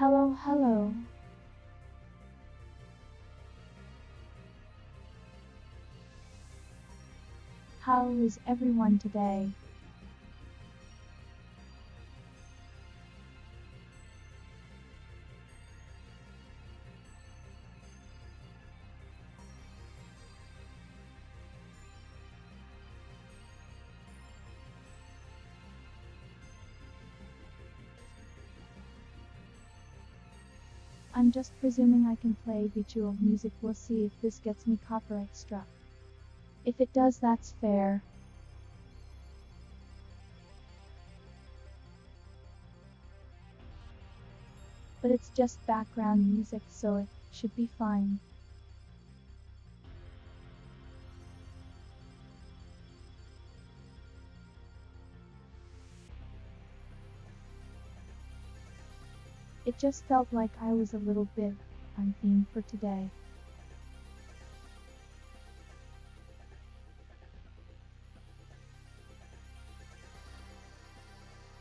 Hello, hello. How is everyone today? I'm just presuming I can play visual music. We'll see if this gets me copyright struck. If it does, that's fair. But it's just background music, so it should be fine. It just felt like I was a little bit on theme for today.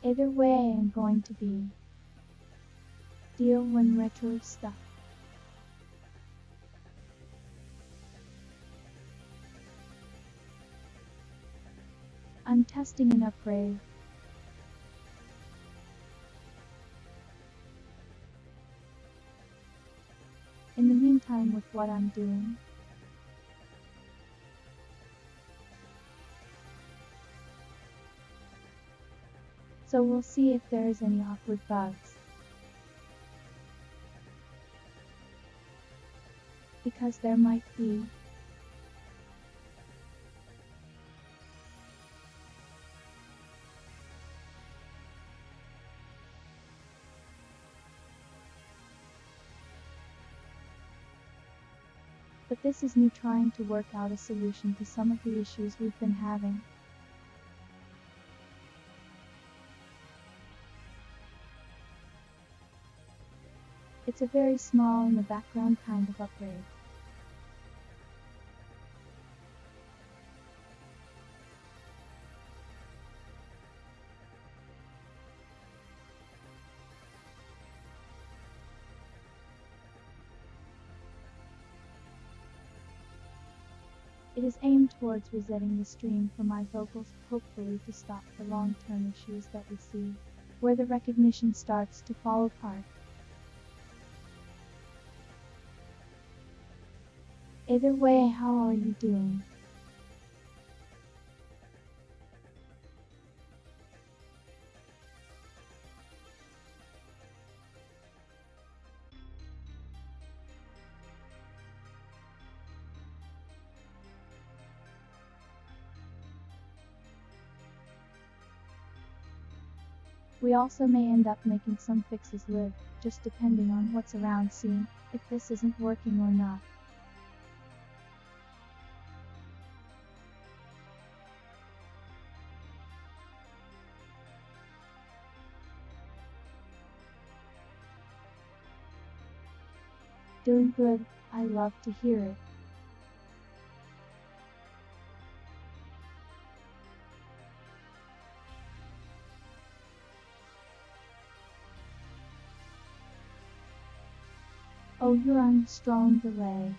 Either way, I'm going to be deal when retro stuff. I'm testing an upgrade. In the meantime, with what I'm doing, so we'll see if there's any awkward bugs. Because there might be. But this is me trying to work out a solution to some of the issues we've been having. It's a very small in the background kind of upgrade. It is aimed towards resetting the stream for my vocals, hopefully to stop the long-term issues that we see, where the recognition starts to fall apart. Either way, how are you doing? We also may end up making some fixes live, just depending on what's around, seeing if this isn't working or not. Doing good, I love to hear it. Oh, you're on strong delay.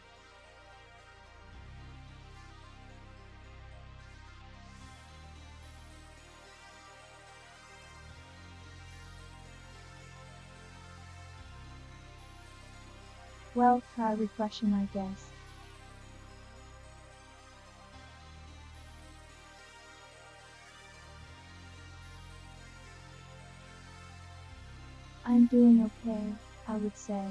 Well, try refreshing, I guess. I'm doing okay, I would say.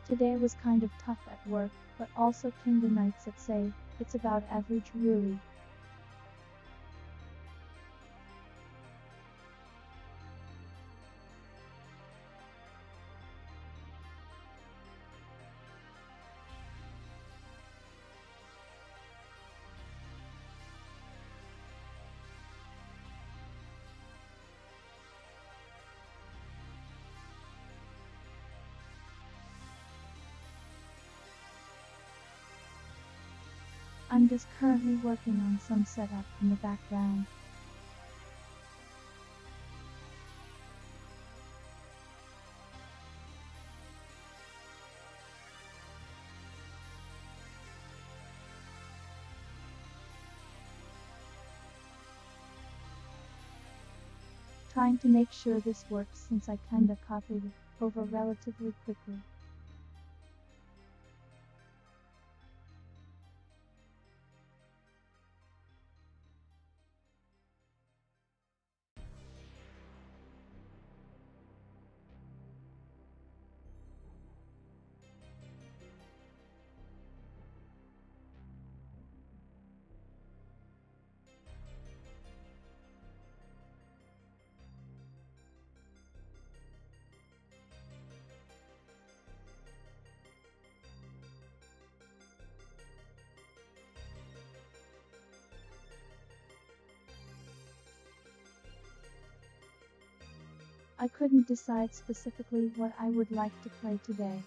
Today was kind of tough at work, but also kinda nights at say, it's about average really. I'm just currently working on some setup in the background. Trying to make sure this works since I kinda copied it over relatively quickly. I couldn't decide specifically what I would like to play today.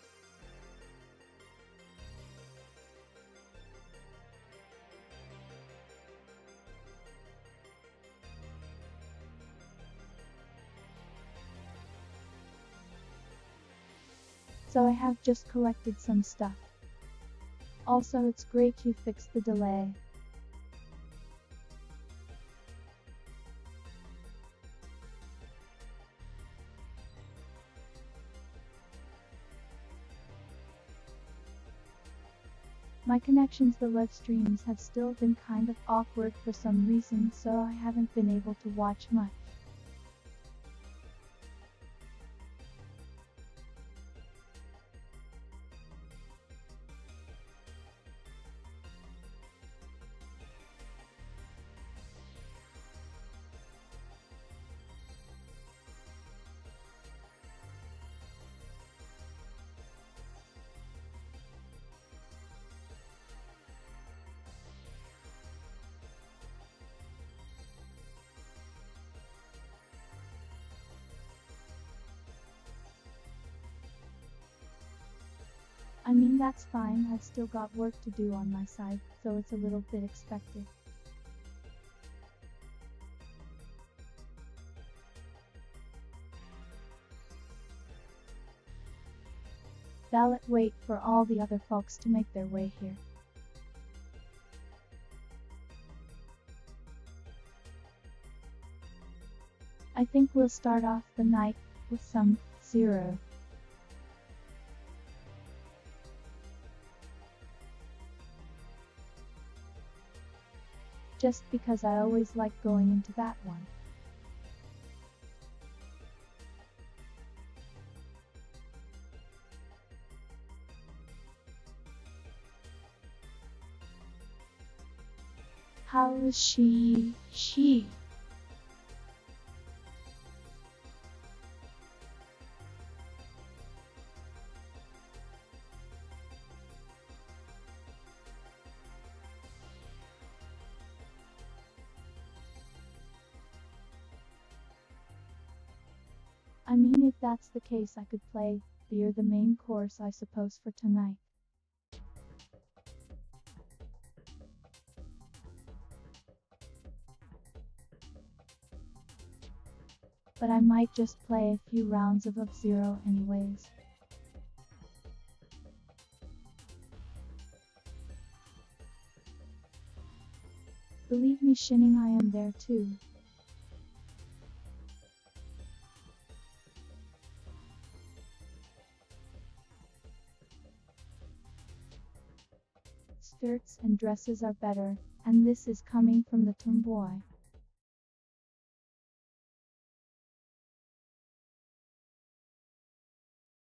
So I have just collected some stuff. Also, it's great you fixed the delay. My connections to live streams have still been kind of awkward for some reason, so I haven't been able to watch much. I mean, that's fine, I've still got work to do on my side, so it's a little bit expected. Valid wait for all the other folks to make their way here. I think we'll start off the night with some Zero. Just because I always like going into that one. How is she? I mean, if that's the case, I could play Beer the main course, I suppose, for tonight. But I might just play a few rounds of F-Zero anyways. Believe me, Shinning, I am there too. Skirts and dresses are better, and this is coming from the tomboy.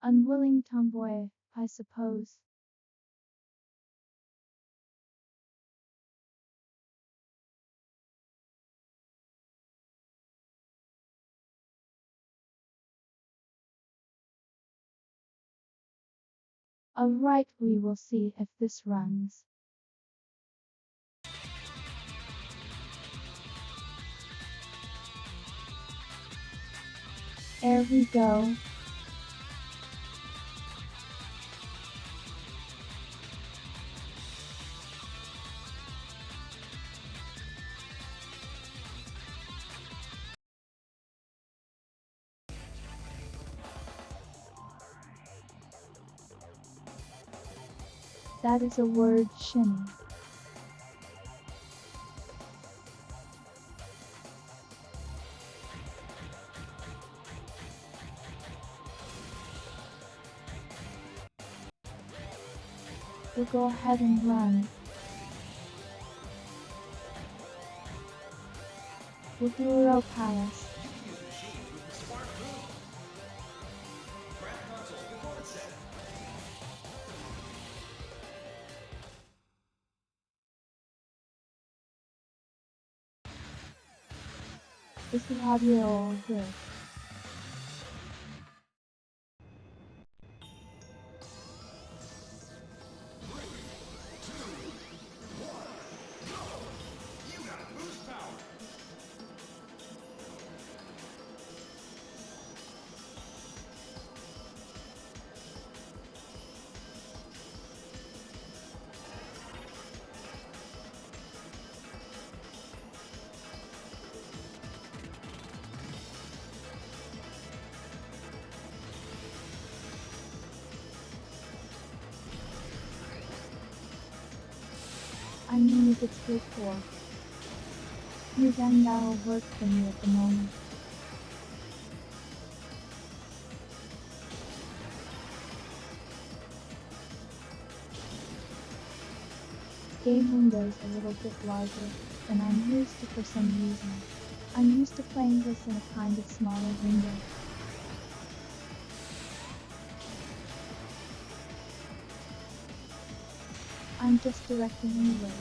Unwilling tomboy, I suppose. Alright, we will see if this runs. There we go. That is a word, shimmy. We'll go ahead and run. We'll do a row palace. Is the audio all good? I mean, if it's good for you, then that'll work for me at the moment. Game window's a little bit larger than I'm used to for some reason. I'm used to playing this in a kind of smaller window. I'm just directing anyway.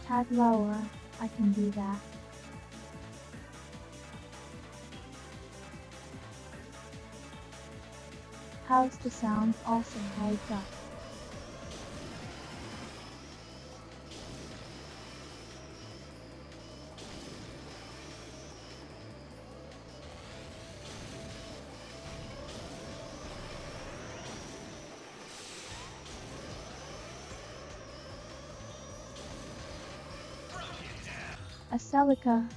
Tad lower, I can do that. How's the sound also hyped up? Aselica.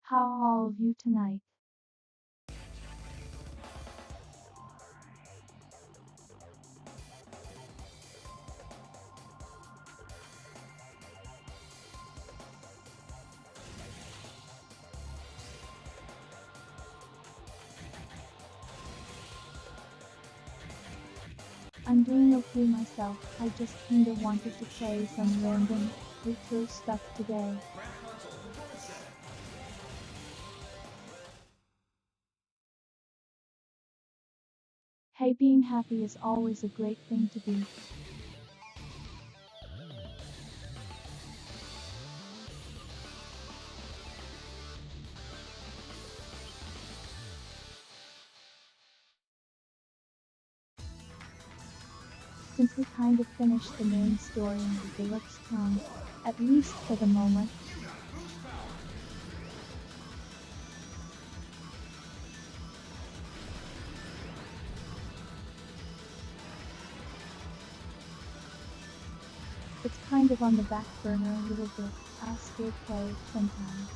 How are all of you tonight? I'm doing okay myself. I just kinda wanted to play some random retro stuff today. Hey, being happy is always a great thing to be. Since we kind of finished the main story in the deluxe town, at least for the moment. It's kind of on the back burner a little bit. I'll still play it sometimes.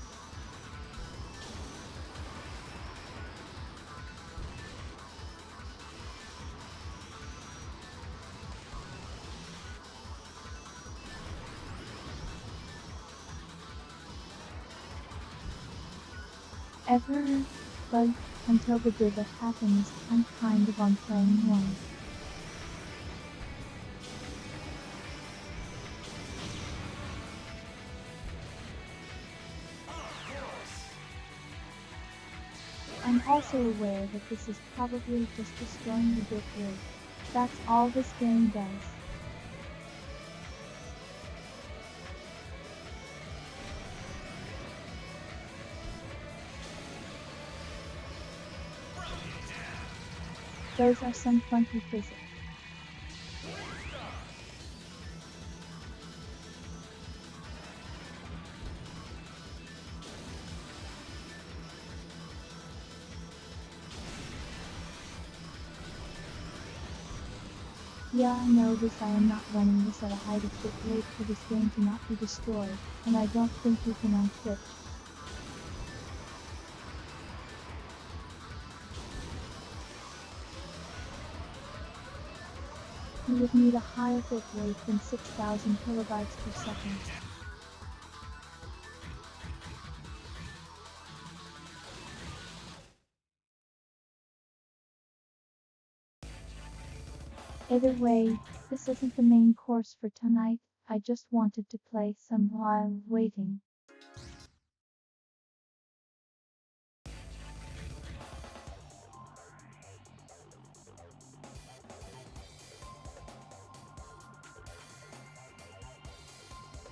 Ever, but until the day that happens, I'm kind of on playing one. I'm also aware that this is probably just destroying the bit rate. That's all this game does. Those are some funky physics. Yeah, I know this. I am not running this at a height of bit rate for this game to not be destroyed, and I don't think you can on Twitch. You would need a higher bit rate than 6000 kilobytes per second. Either way, this isn't the main course for tonight. I just wanted to play some while waiting.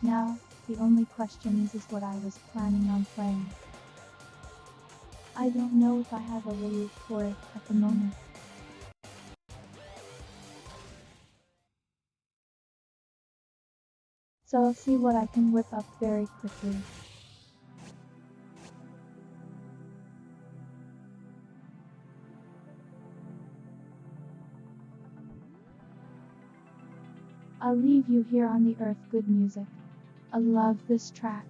Now, the only question is what I was planning on playing. I don't know if I have a review for it at the moment. So I'll see what I can whip up very quickly. I'll leave you here on the earth. Good music. I love this track.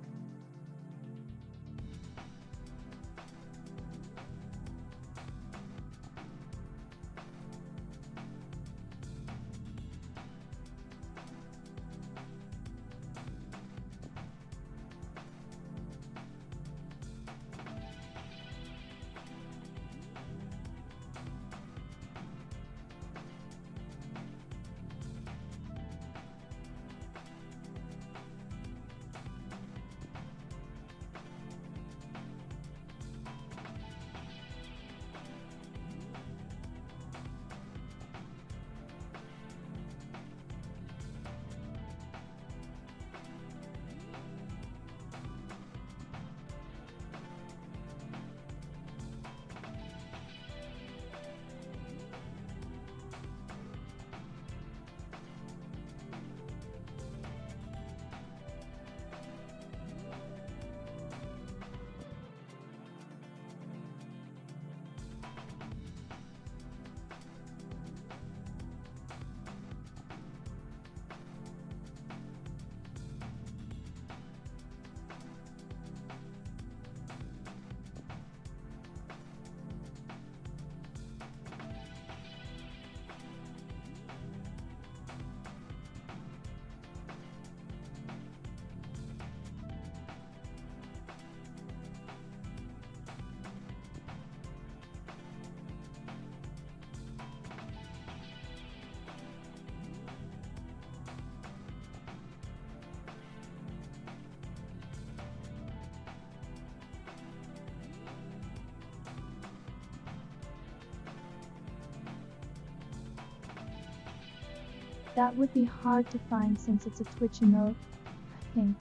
That would be hard to find since it's a Twitch emote, I think.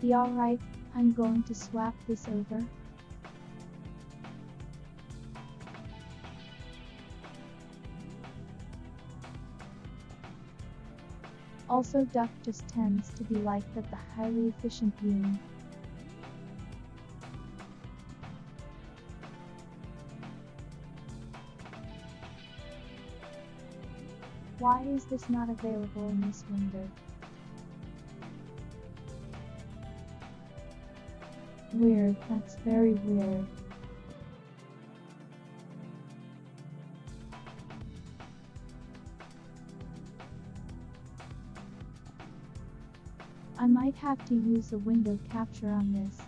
Be alright, I'm going to swap this over. Also, duck just tends to be liked at the highly efficient viewing. Why is this not available in this window? Weird, that's very weird. I might have to use a window capture on this.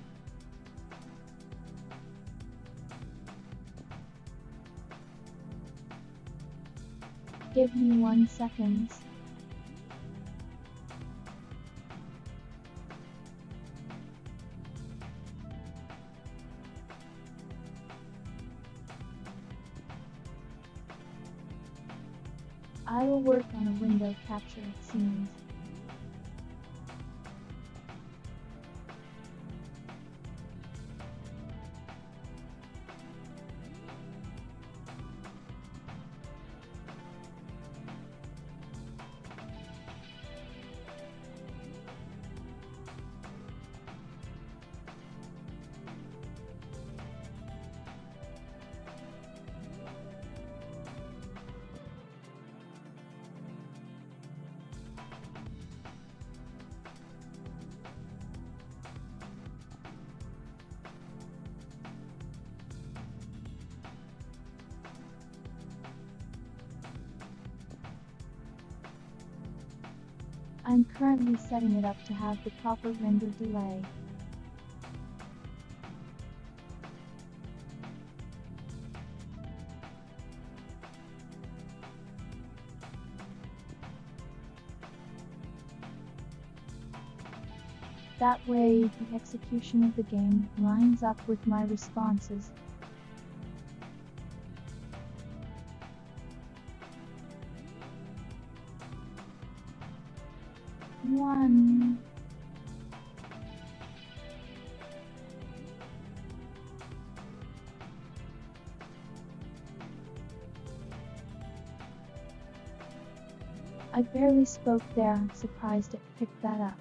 Give me 1 second. I will work on a window capture, it seems. I'm currently setting it up to have the proper render delay. That way, the execution of the game lines up with my responses. One. I barely spoke there. I'm surprised it picked that up.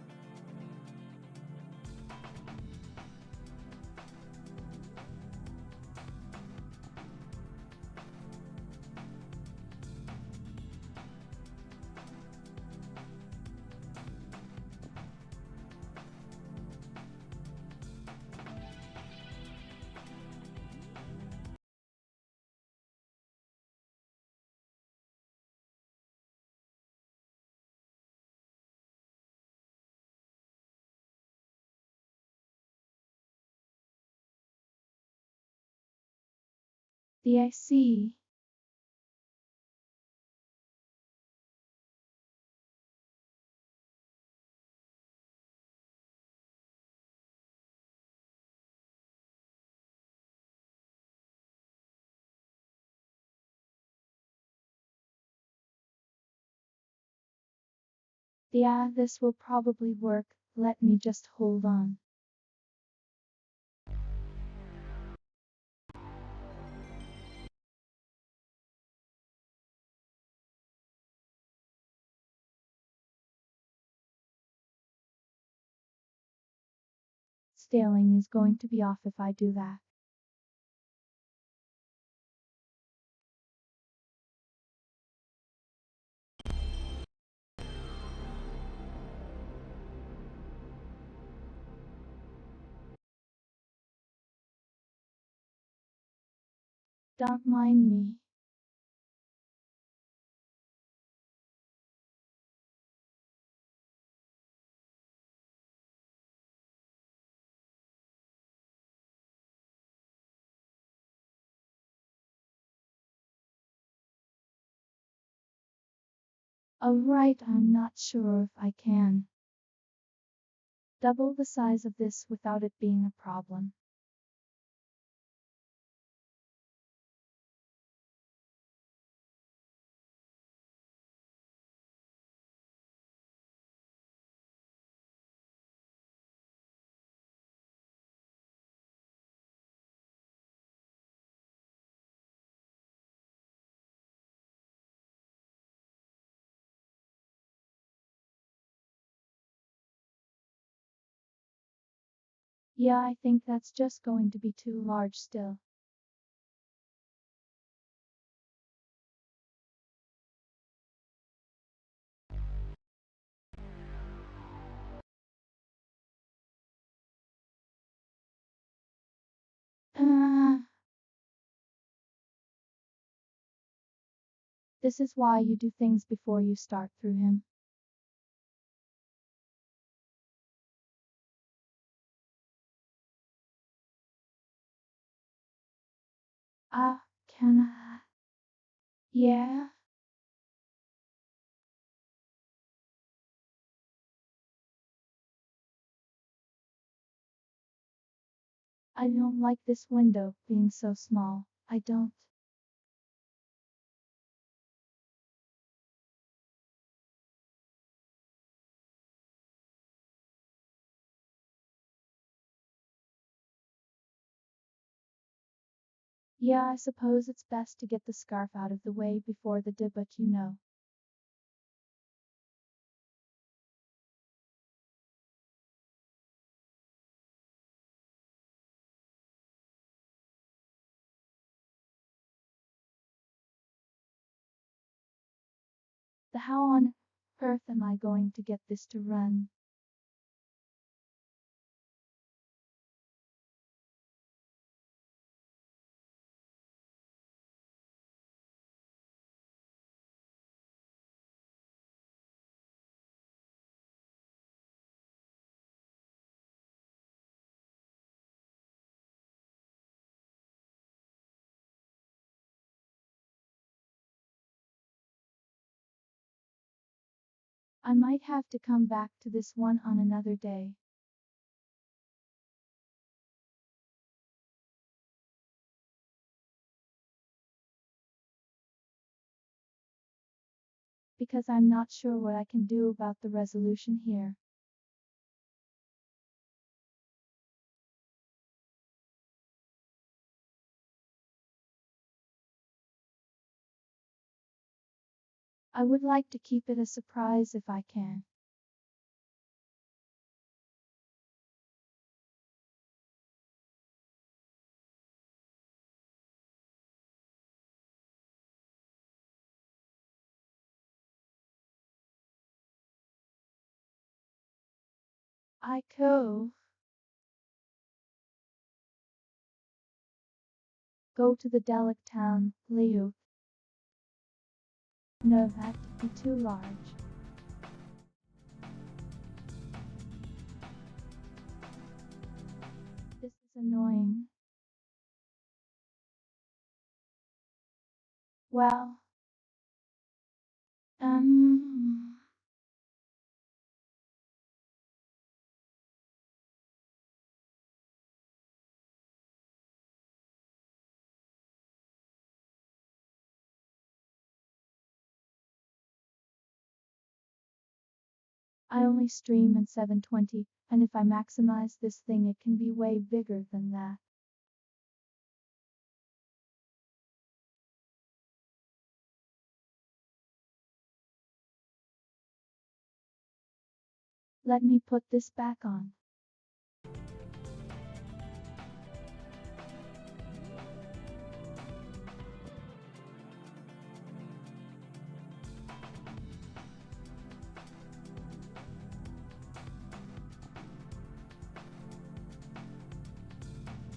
I see. Yeah, this will probably work. Let me just hold on. Scaling is going to be off if I do that. Don't mind me. Alright, I'm not sure if I can double the size of this without it being a problem. Yeah, I think that's just going to be too large still. This is why you do things before you start through him. Can I? Yeah? I don't like this window being so small. I don't. Yeah, I suppose it's best to get the scarf out of the way before the debut. The how on earth am I going to get this to run? I might have to come back to this one on another day. Because I'm not sure what I can do about the resolution here. I would like to keep it a surprise if I can. I go to the Delic town, Leo. No, that'd be too large. This is annoying. Well, um, I only stream in 720, and if I maximize this thing it can be way bigger than that. Let me put this back on.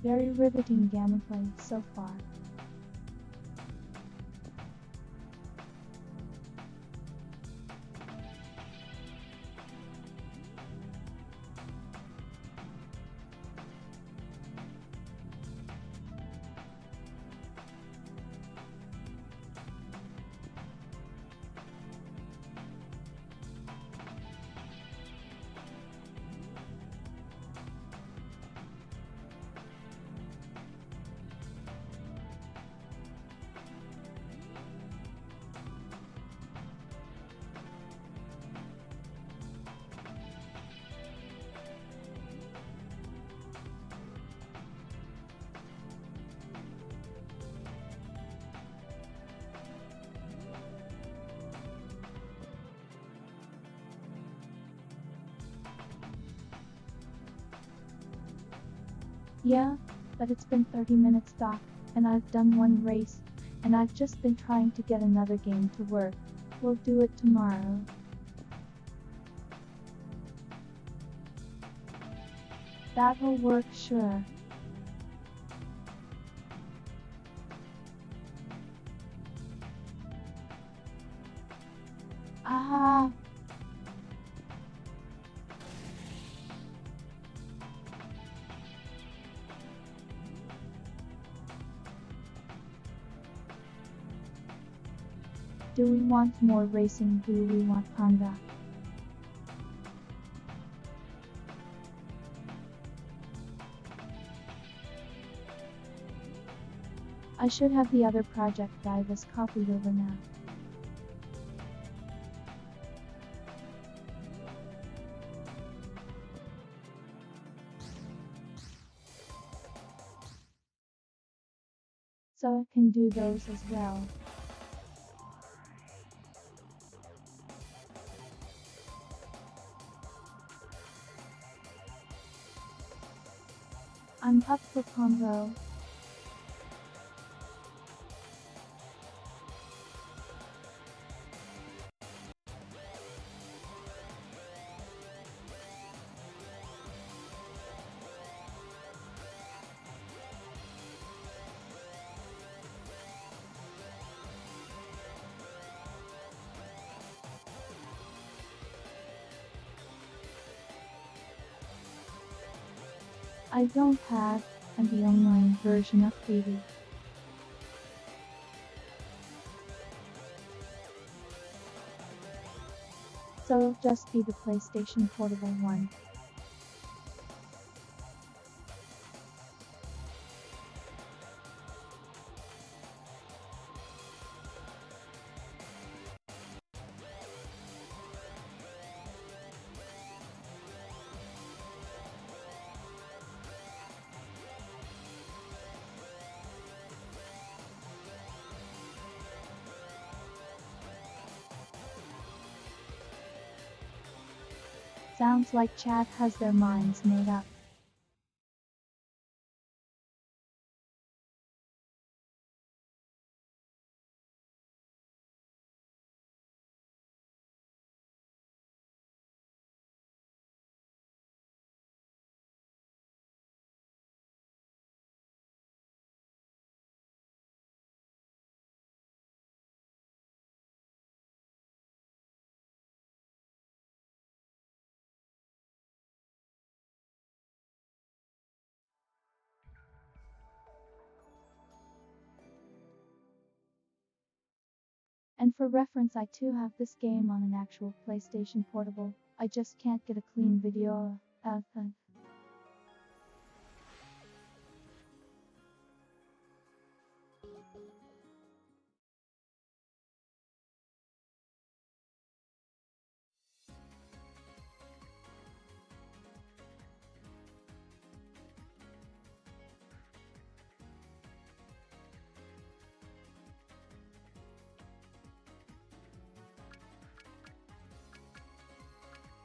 Very riveting gameplay so far. Yeah, but it's been 30 minutes, Doc, and I've done one race, and I've just been trying to get another game to work. We'll do it tomorrow. That'll work, sure. Ah, do we want more racing? Do we want combat? I should have the other project divas copied over now. so I can do those as well. I'm up for combo. I don't have, and the online version updated. So it'll just be the PlayStation Portable one. Sounds like chat has their minds made up. And for reference, I too have this game on an actual PlayStation Portable. I just can't get a clean video of it.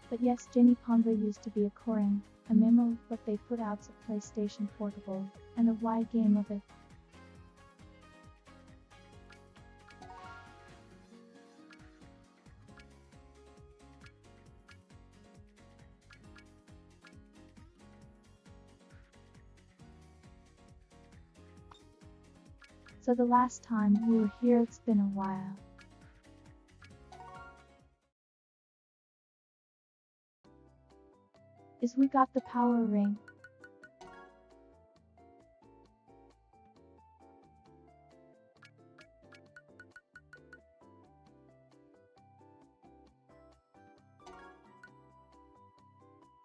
But yes, Jenny Ponga used to be a Korean, a memo, but they put out a PlayStation Portable, and a wide game of it. So the last time we were here, it's been a while. Is we got the power ring.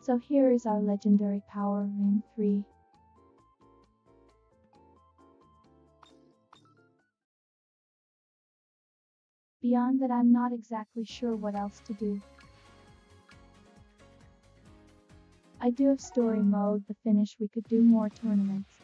So here is our legendary power ring 3. Beyond that, I'm not exactly sure what else to do. I do have story mode, the finish, we could do more tournaments.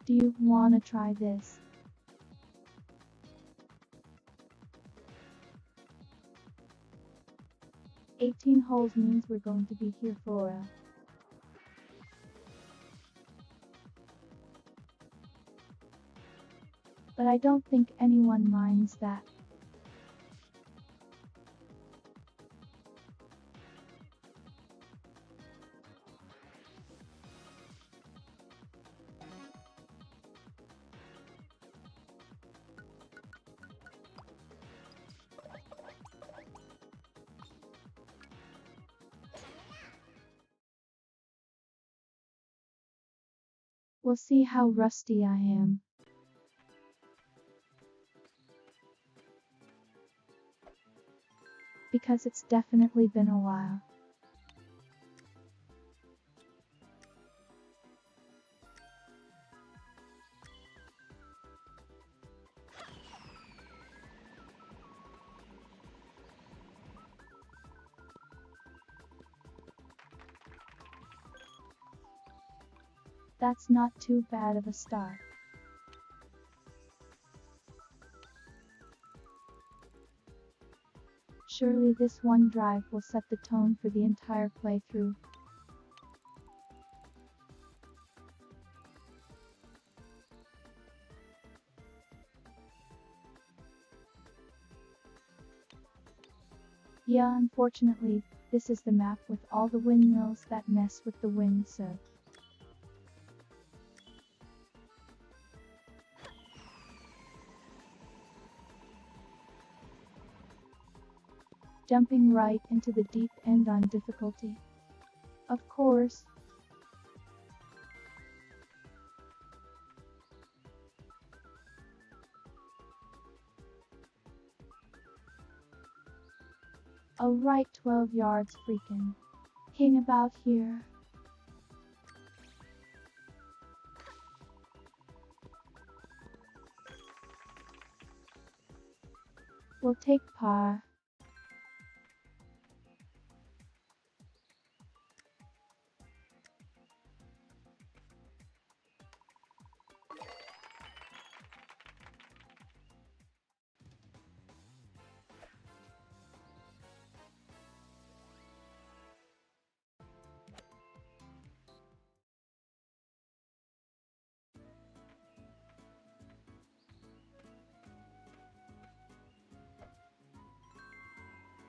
Do you wanna try this? "18 holes means we're going to be here for a..." But I don't think anyone minds that. We'll see how rusty I am. Because it's definitely been a while. That's not too bad of a start. Surely this one drive will set the tone for the entire playthrough. Yeah, unfortunately, this is the map with all the windmills that mess with the wind, so. Jumping right into the deep end on difficulty. Of course. Alright, 12 yards freaking. Hang about here. We'll take par.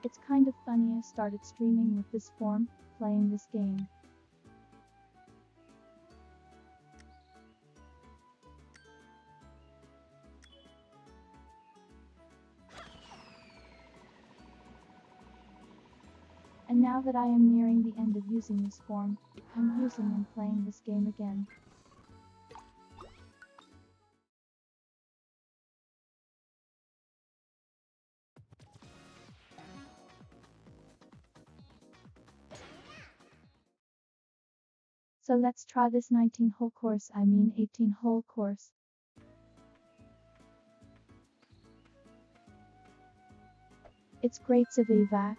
It's kind of funny I started streaming with this form, playing this game. And now that I am nearing the end of using this form, I'm using and playing this game again. So let's try this 19-hole course, 18-hole course. It's great to be back.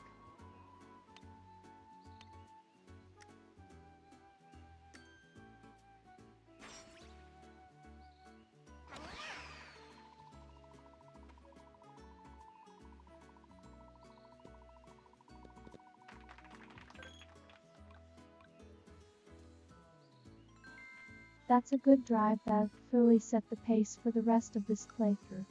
That's a good drive that fully set the pace for the rest of this playthrough.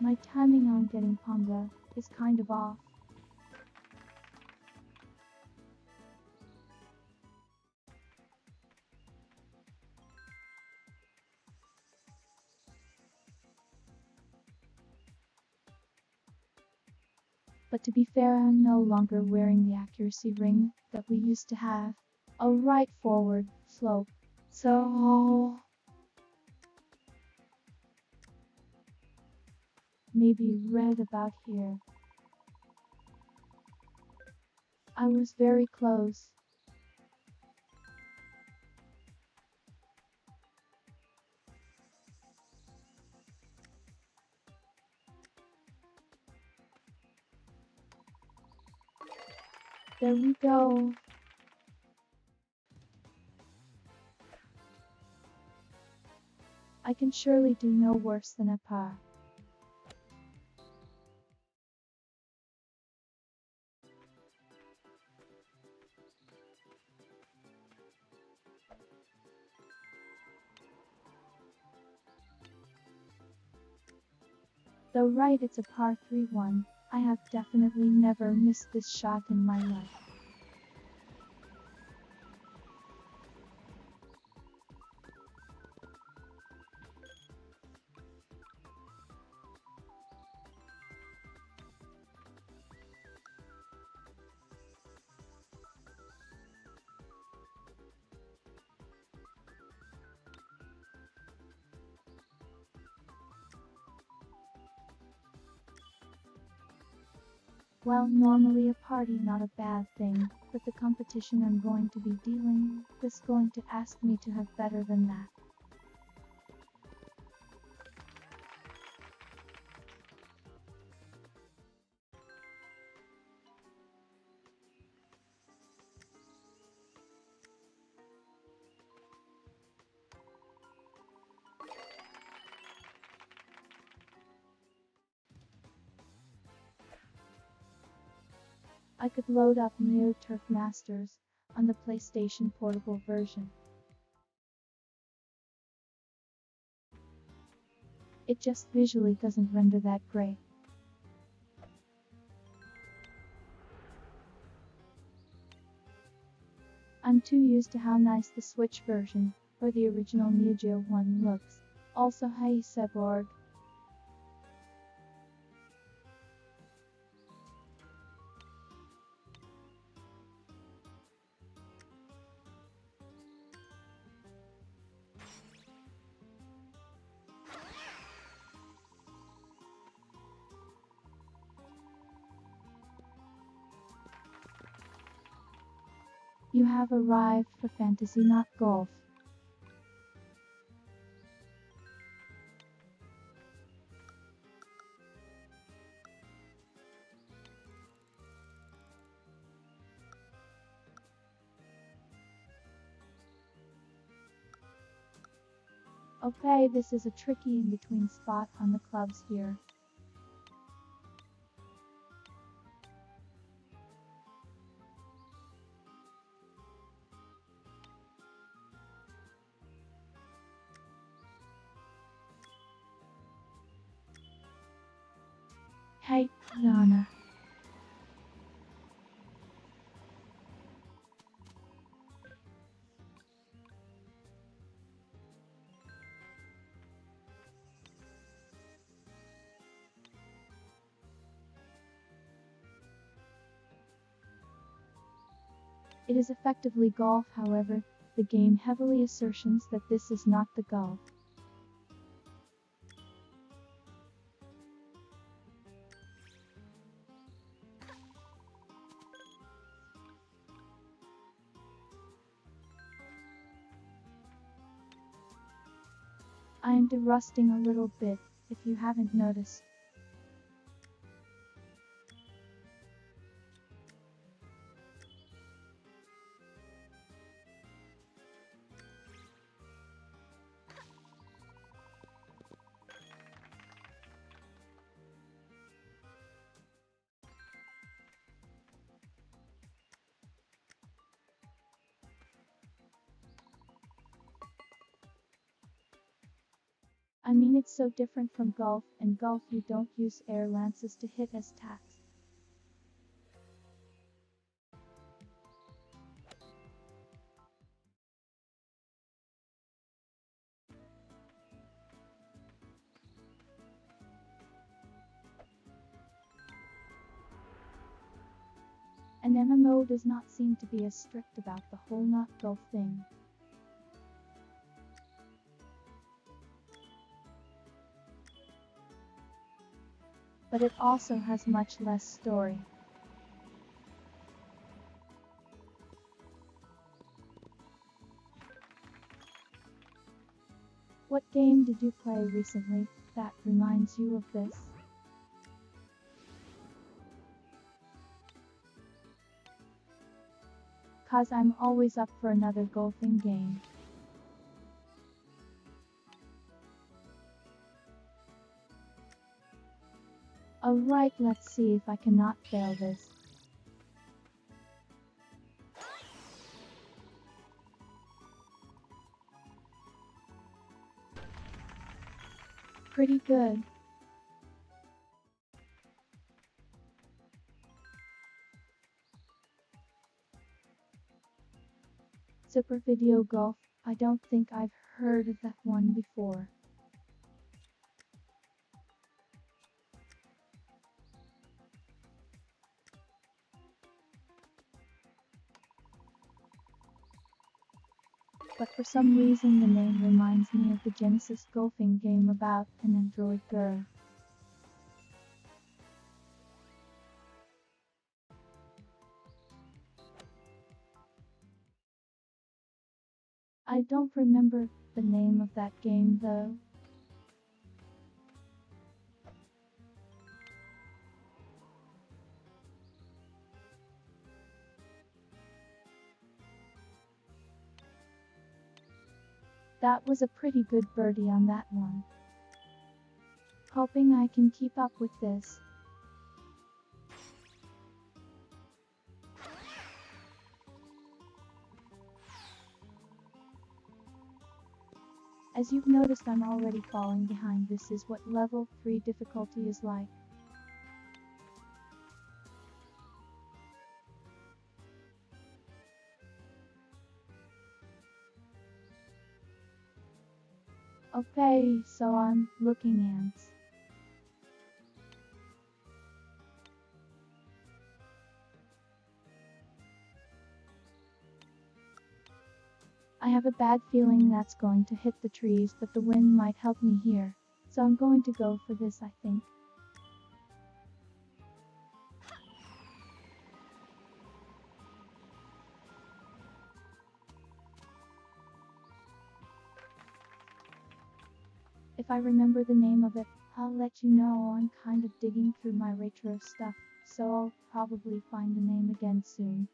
My timing on getting Ponga is kind of off. But to be fair, I'm no longer wearing the accuracy ring that we used to have. A right forward slope. So maybe red about here. I was very close. There we go. I can surely do no worse than a par. Though right, it's a par 3-1. I have definitely never missed this shot in my life. Well, normally a party not a bad thing, but the competition I'm going to be dealing with is going to ask me to have better than that. I could load up Neo Turf Masters on the PlayStation Portable version. It just visually doesn't render that great. I'm too used to how nice the Switch version, or the original Neo Geo one looks. Also, hi Seborg. You have arrived for fantasy, not golf. Okay, this is a tricky in-between spot on the clubs here. Hey, Lana. It is effectively golf, however, the game heavily assertions that this is not the golf. I am rusting a little bit, if you haven't noticed. I mean, it's so different from golf. In golf you don't use air lances to hit as tacks. An MMO does not seem to be as strict about the whole not golf thing. But it also has much less story. What game did you play recently that reminds you of this? Cause I'm always up for another golfing game. Alright, let's see if I cannot fail this. Pretty good. Super Video Golf, I don't think I've heard of that one before. But for some reason the name reminds me of the Genesis golfing game about an android girl. I don't remember the name of that game though. That was a pretty good birdie on that one. Hoping I can keep up with this. As you've noticed, I'm already falling behind. This is what level 3 difficulty is like. Okay, so I'm looking ants. I have a bad feeling that's going to hit the trees, but the wind might help me here. So I'm going to go for this, I think. If I remember the name of it, I'll let you know. I'm kind of digging through my retro stuff, so I'll probably find the name again soon.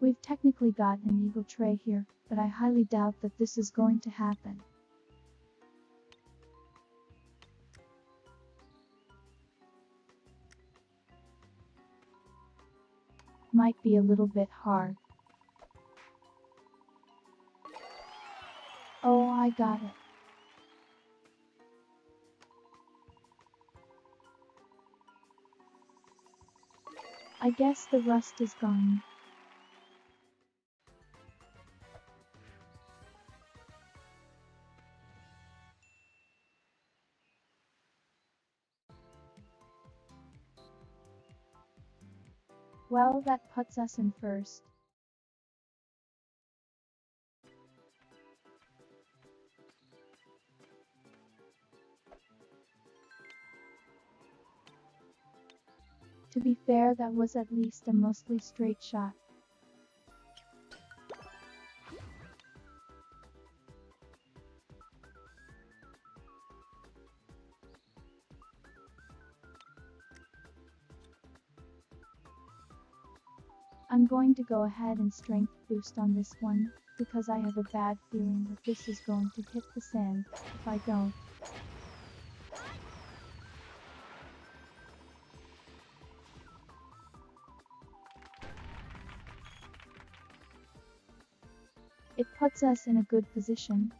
We've technically got an eagle tray here, but I highly doubt that this is going to happen. Might be a little bit hard. Oh, I got it. I guess the rust is gone. Well, that puts us in first. To be fair, that was at least a mostly straight shot. I'm going to go ahead and strength boost on this one, because I have a bad feeling that this is going to hit the sand if I don't. It puts us in a good position.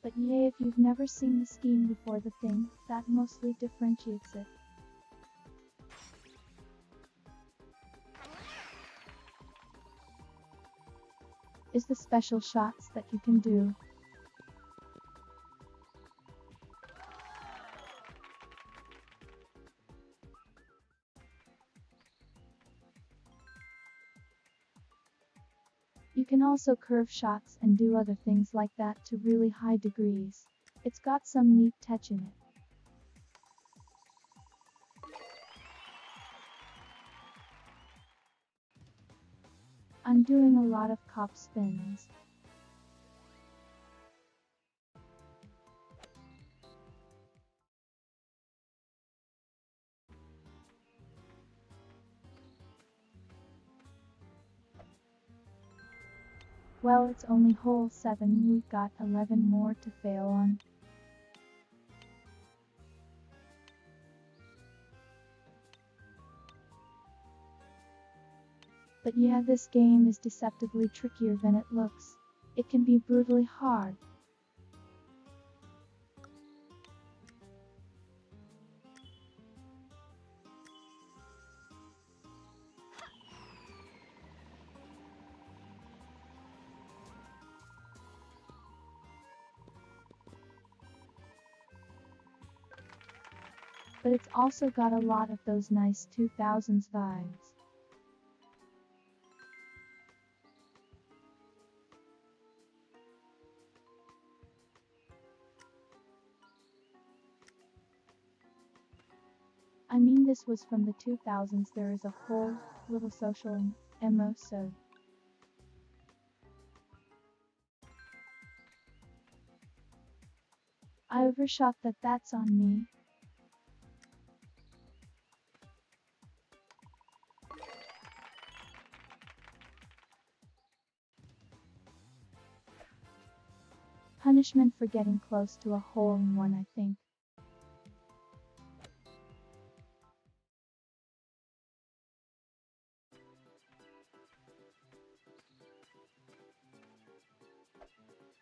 But yeah, if you've never seen the scheme before, the thing that mostly differentiates it is the special shots that you can do. You can also curve shots and do other things like that to really high degrees. It's got some neat touch in it. I'm doing a lot of cop spins. Well, it's only hole 7, we've got 11 more to fail on. But yeah, this game is deceptively trickier than it looks. It can be brutally hard. but it's also got a lot of those nice 2000s vibes. I mean, this was from the 2000s. There is a whole little social emo, so I overshot that. That's on me. Punishment for getting close to a hole in one, I think.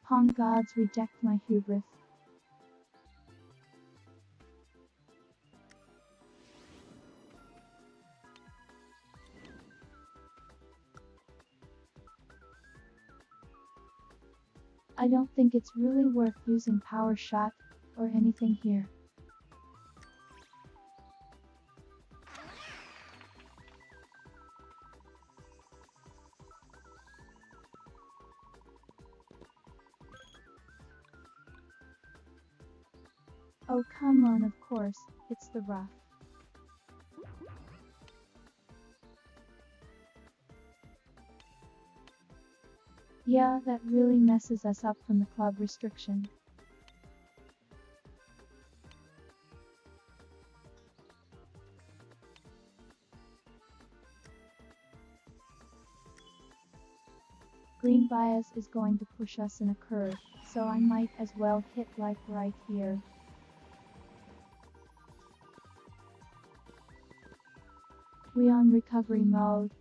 Pong gods reject my hubris. I don't think it's really worth using power shot or anything here. Oh come on, of course, it's the rough. Yeah, that really messes us up from the club restriction. Green bias is going to push us in a curve, so I might as well hit like right here. We on recovery mode.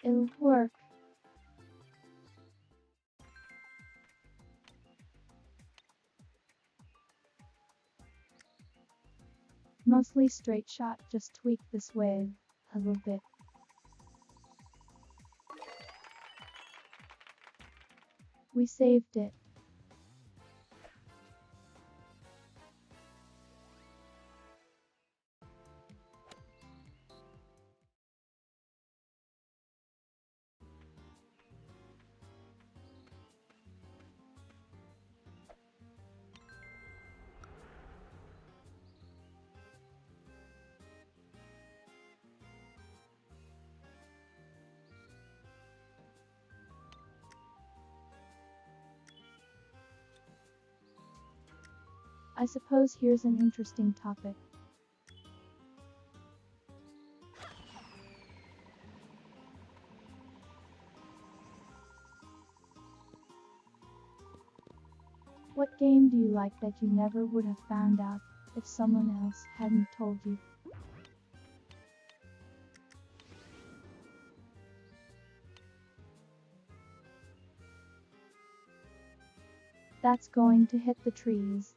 It'll work. Mostly straight shot, just tweak this wave a little bit. We saved it. I suppose here's an interesting topic. What game do you like that you never would have found out if someone else hadn't told you? That's going to hit the trees.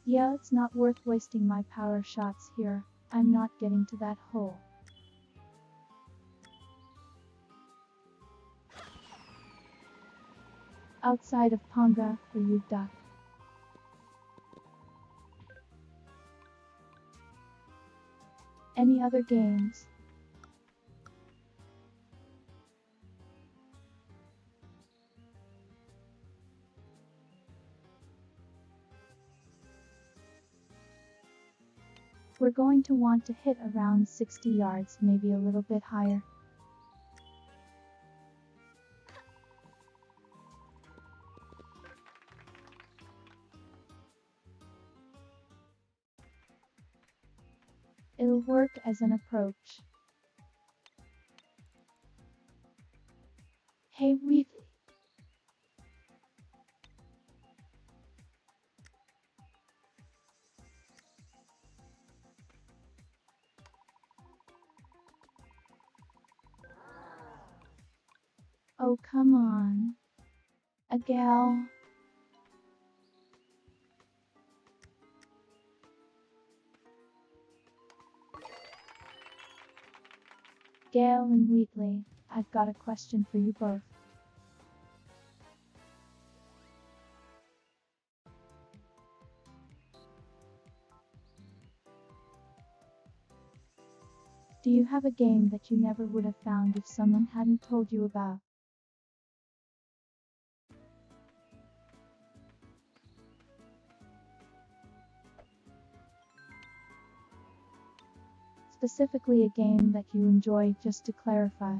Yeah, it's not worth wasting my power shots here. I'm not getting to that hole. Outside of Ponga, where you duck. Any other games? We're going to want to hit around 60 yards, maybe a little bit higher. It'll work as an approach. Oh, come on. A gal. Gail and Wheatley, I've got a question for you both. Do you have a game that you never would have found if someone hadn't told you about? Specifically a game that you enjoy, just to clarify.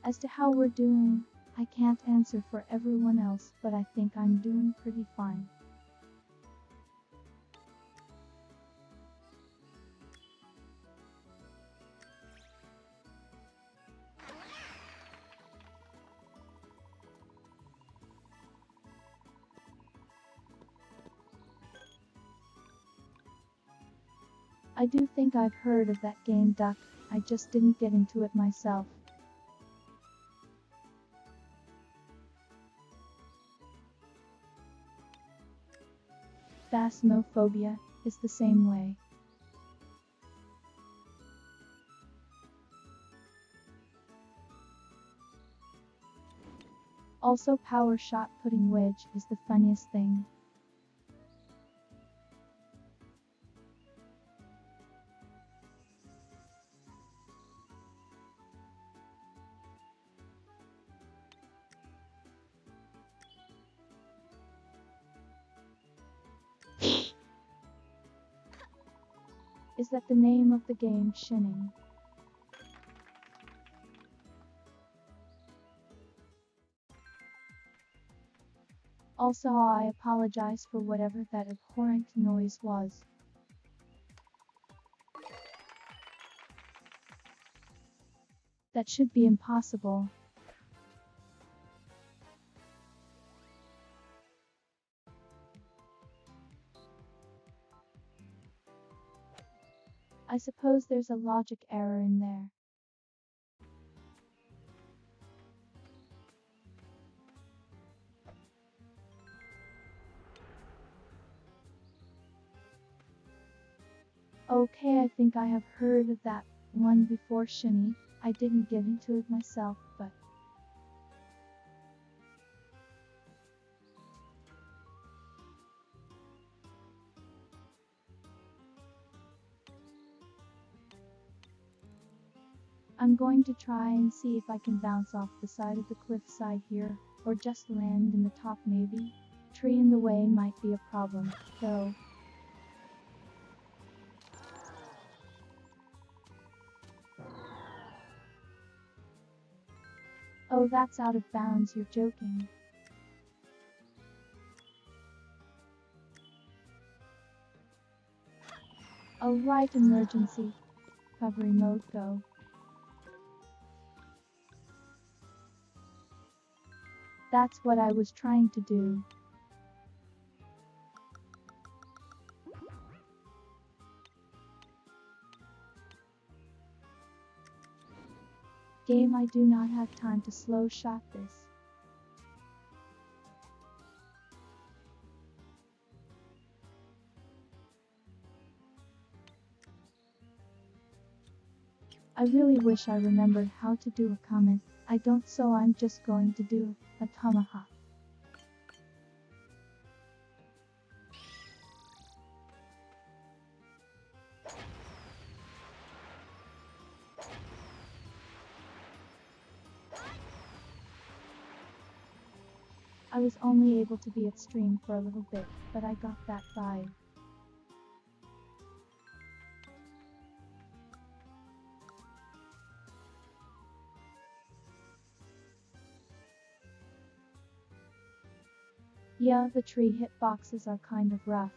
As to how we're doing, I can't answer for everyone else, but I think I'm doing pretty fine. I do think I've heard of that game, Duck. I just didn't get into it myself. Phasmophobia is the same way. Also, power shot putting wedge is the funniest thing. Is that the name of the game, Shinning? Also, I apologize for whatever that abhorrent noise was. That should be impossible. I suppose there's a logic error in there. Okay, I think I have heard of that one before, Shinny. I didn't get into it myself, but I'm going to try and see if I can bounce off the side of the cliffside here, or just land in the top maybe. Tree in the way might be a problem, though. Oh, that's out of bounds, you're joking. Oh right, emergency. Recovery mode, go. That's what I was trying to do. Game, I do not have time to slow shot this. I really wish I remembered how to do a comment. I don't, so I'm just going to do a tomahawk. I was only able to be at stream for a little bit, but I got that vibe. Yeah, the tree hitboxes are kind of rough.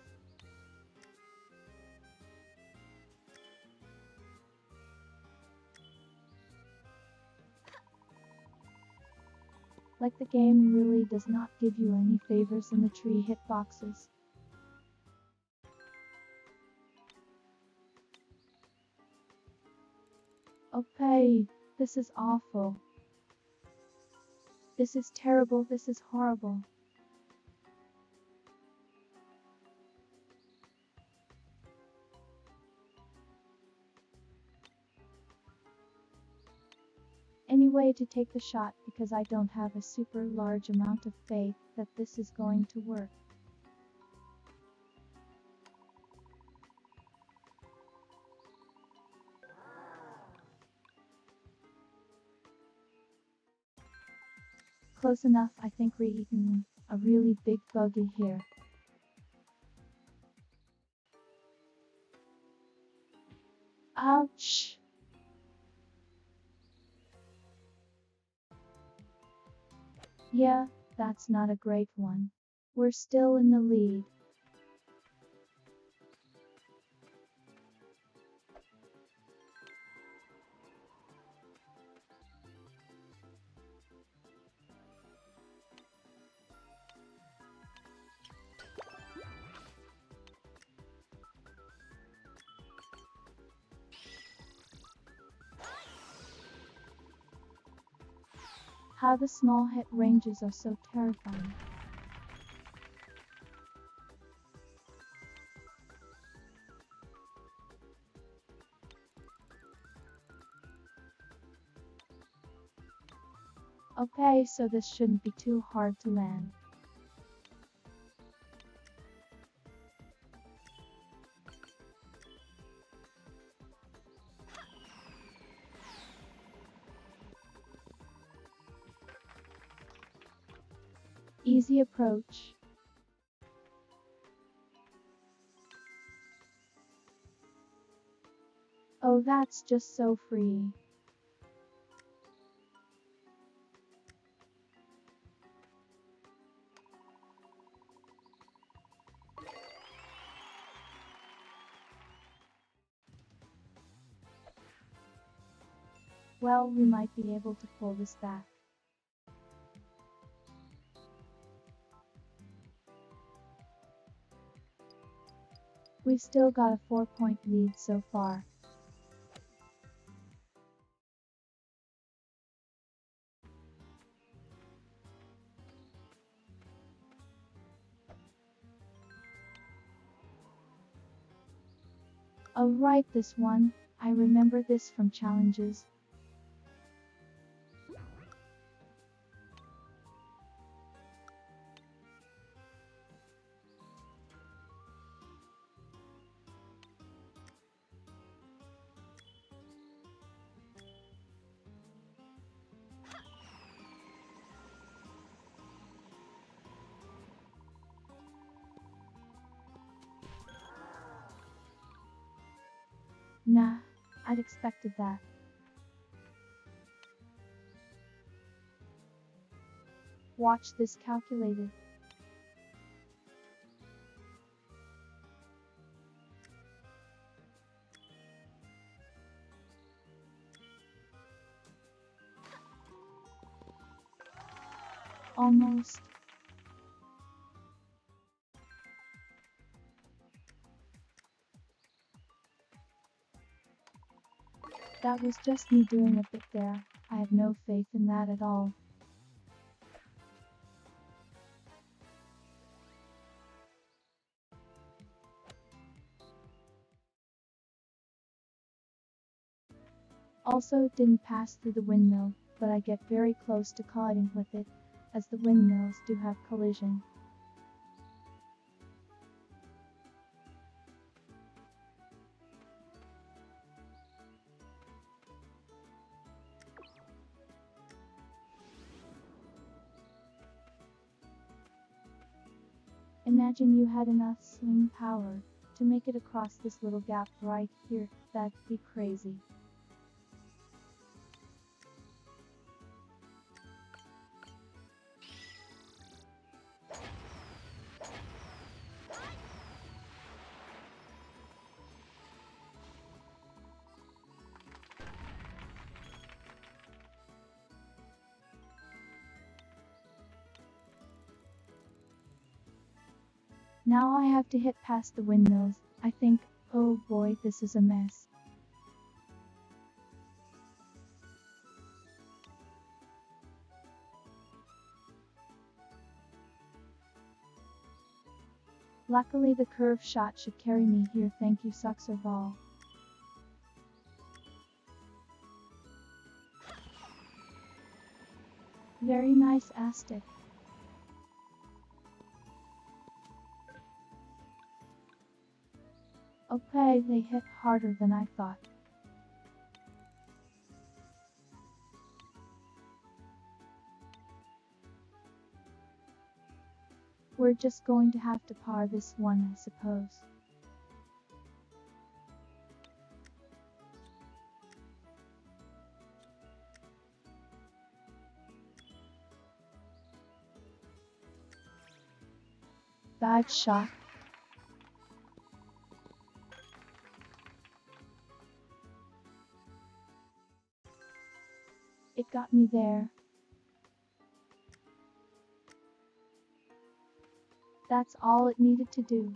Like the game really does not give you any favors in the tree hitboxes. Okay, this is awful. This is terrible, this is horrible. Any way to take the shot because I don't have a super large amount of faith that this is going to work. Close enough, I think we're eating a really big buggy here. Ouch! Yeah, that's not a great one. We're still in the lead. How the small hit ranges are so terrifying. Okay, so this shouldn't be too hard to land. Easy approach. Oh, that's just so free. Well, we might be able to pull this back. We've still got a 4-point lead so far. Oh right, this one. I remember this from challenges. Nah, I'd expected that. Watch this calculated. Almost. That was just me doing a bit there. I have no faith in that at all. Also didn't pass through the windmill, but I get very close to colliding with it, as the windmills do have collision. Imagine you had enough swing power to make it across this little gap right here. That'd be crazy. Now I have to hit past the windmills. I think, oh boy, this is a mess. Luckily the curve shot should carry me here. Thank you, Suxer Ball. Very nice, Astic. Okay, they hit harder than I thought. We're just going to have to par this one, I suppose. Bad shot. It got me there. That's all it needed to do.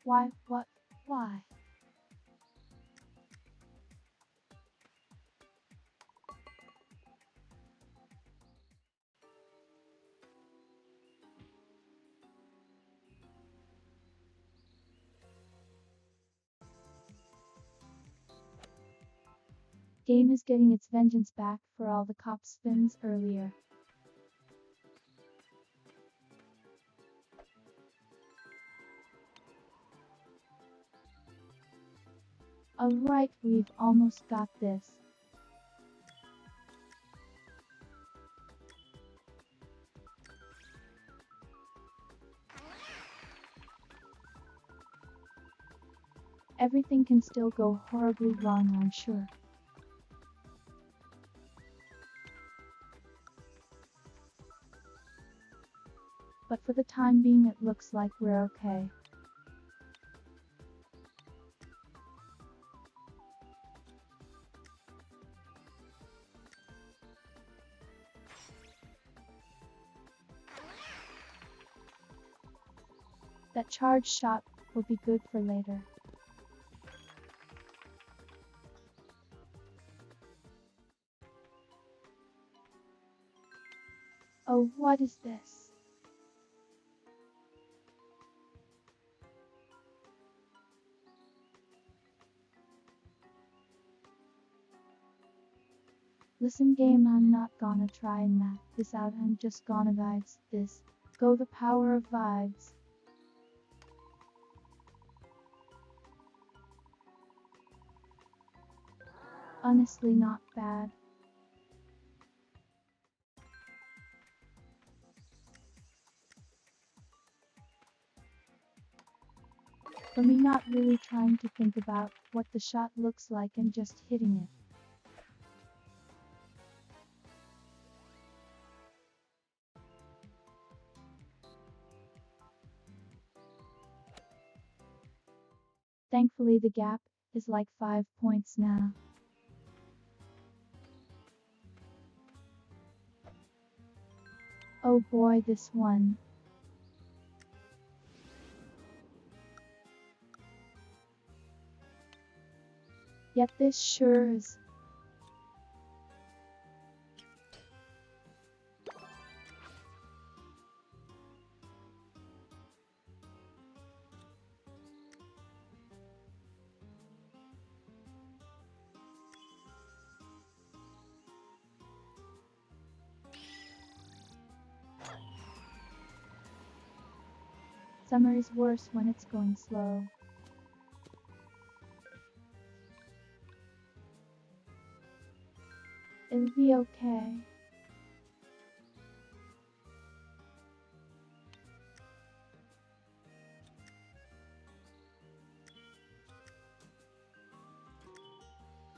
Why, what, why? Game is getting its vengeance back for all the cop spins earlier. Alright, we've almost got this. Everything can still go horribly wrong, I'm sure. But for the time being it looks like we're okay. That charge shot will be good for later. Oh, what is this? Listen game, I'm not gonna try and map this out, I'm just gonna vibes this. Go the power of vibes. Honestly not bad. For me not really trying to think about what the shot looks like and just hitting it. Thankfully the gap is like 5 points now. Oh boy, this one. Yet this sure is. Summer is worse when it's going slow. It'll be okay.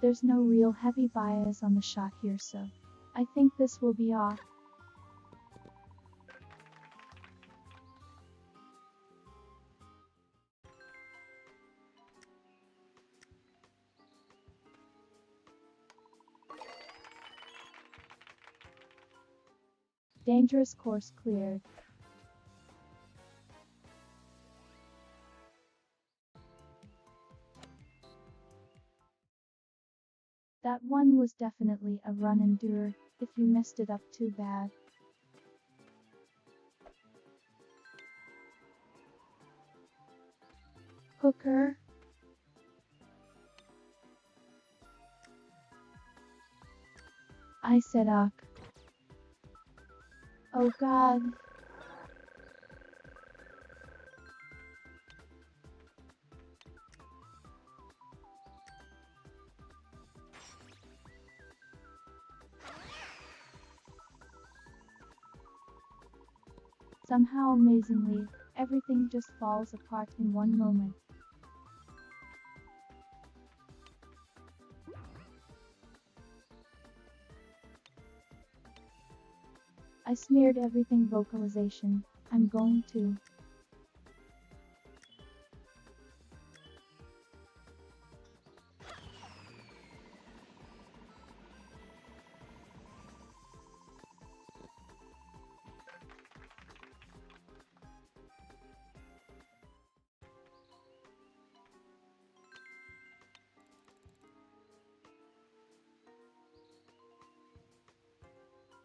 There's no real heavy bias on the shot here, so I think this will be off. Dangerous course cleared. That one was definitely a run endure, if you messed it up too bad. Hooker. I said "Ugh." Oh God. Somehow amazingly, everything just falls apart in one moment. I smeared everything vocalization. I'm going to.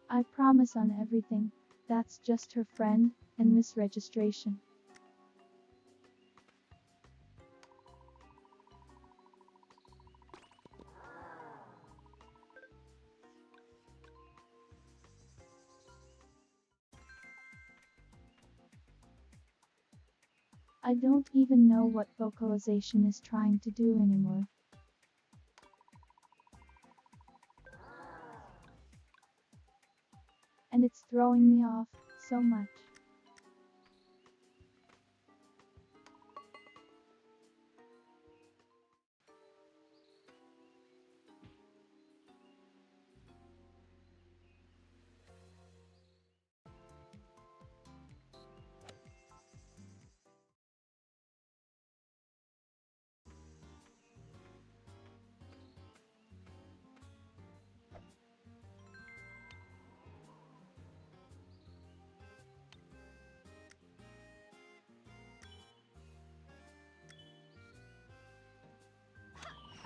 I promise on everything. That's just her friend, and misregistration. I don't even know what vocalization is trying to do anymore. And it's throwing me off so much.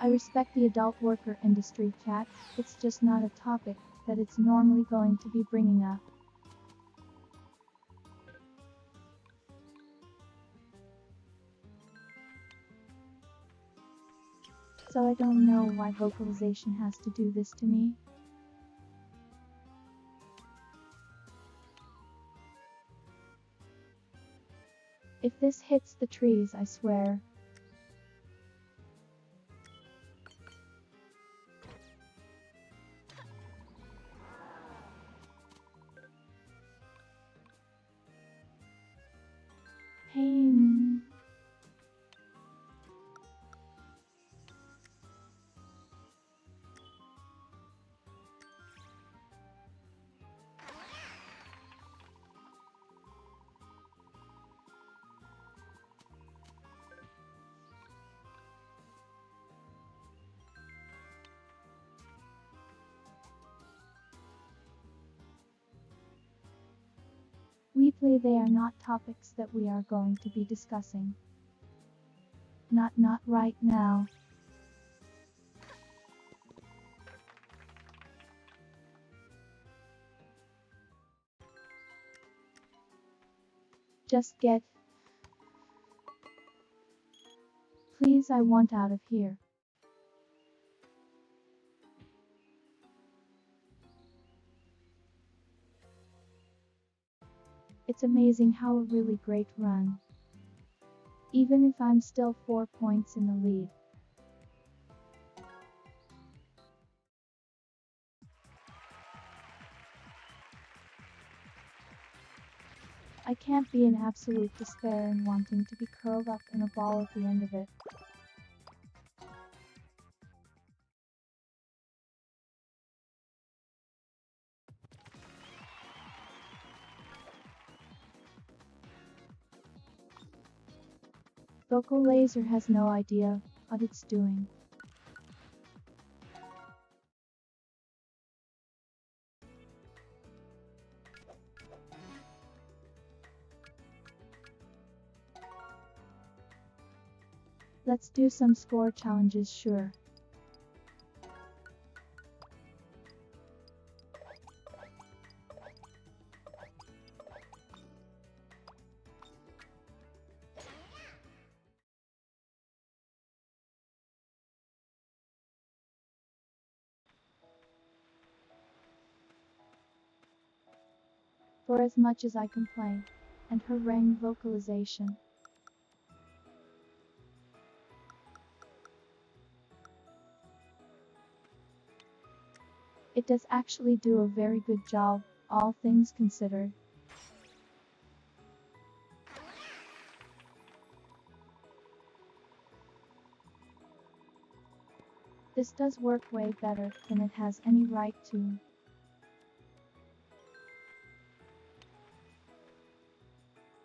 I respect the adult worker industry chat, it's just not a topic that it's normally going to be bringing up. So I don't know why vocalization has to do this to me. If this hits the trees, I swear. Pain. We play they are not topics that we are going to be discussing. Not right now. Just get. Please, I want out of here. It's amazing how a really great run. Even if I'm still 4 points in the lead. I can't be in absolute despair and wanting to be curled up in a ball at the end of it. Vocal Laser has no idea what it's doing. Let's do some score challenges, sure. For as much as I complain and harangue vocalization, it does actually do a very good job, all things considered. This does work way better than it has any right to.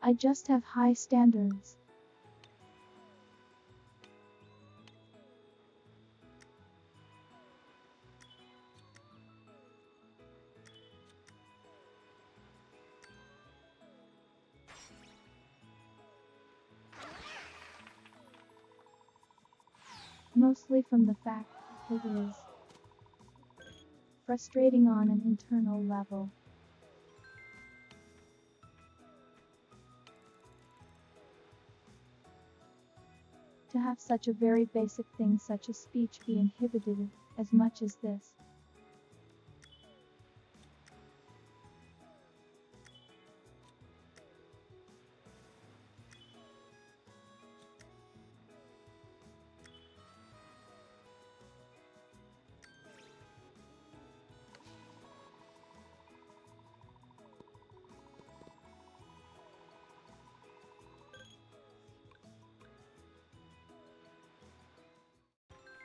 I just have high standards. Mostly from the fact that it is frustrating on an internal level. To have such a very basic thing such as speech be inhibited as much as this.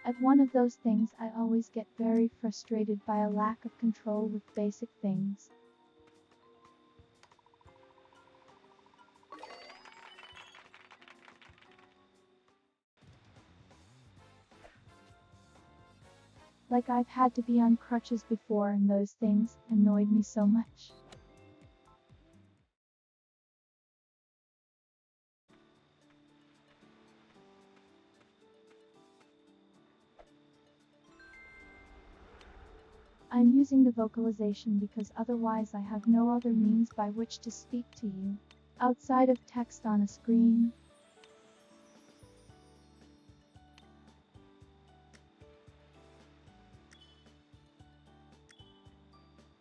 At one of those things I always get very frustrated by a lack of control with basic things. Like I've had to be on crutches before and those things annoyed me so much. I'm using the vocalization because otherwise I have no other means by which to speak to you, outside of text on a screen.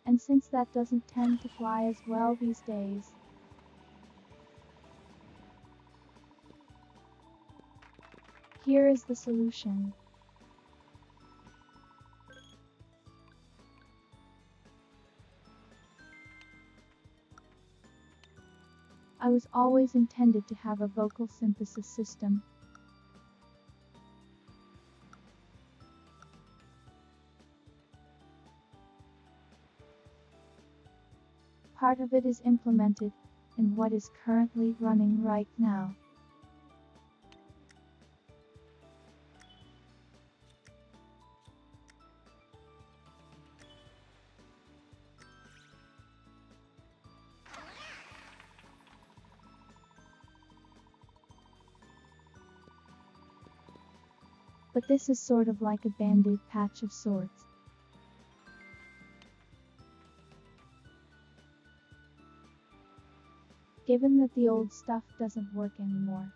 And since that doesn't tend to fly as well these days, here is the solution. I was always intended to have a vocal synthesis system. Part of it is implemented in what is currently running right now. But this is sort of like a band-aid patch of sorts. Given that the old stuff doesn't work anymore,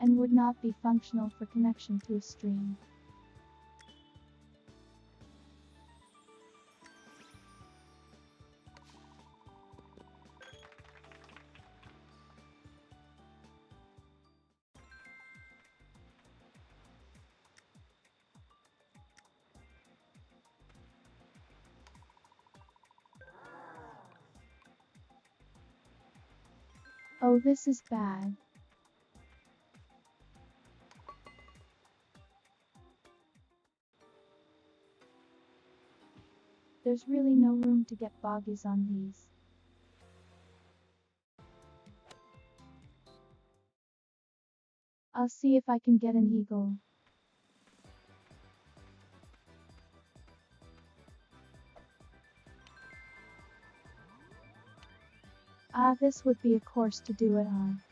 and would not be functional for connection to a stream. Oh, this is bad. There's really no room to get boggies on these. I'll see if I can get an eagle. Ah, this would be a course to do it on.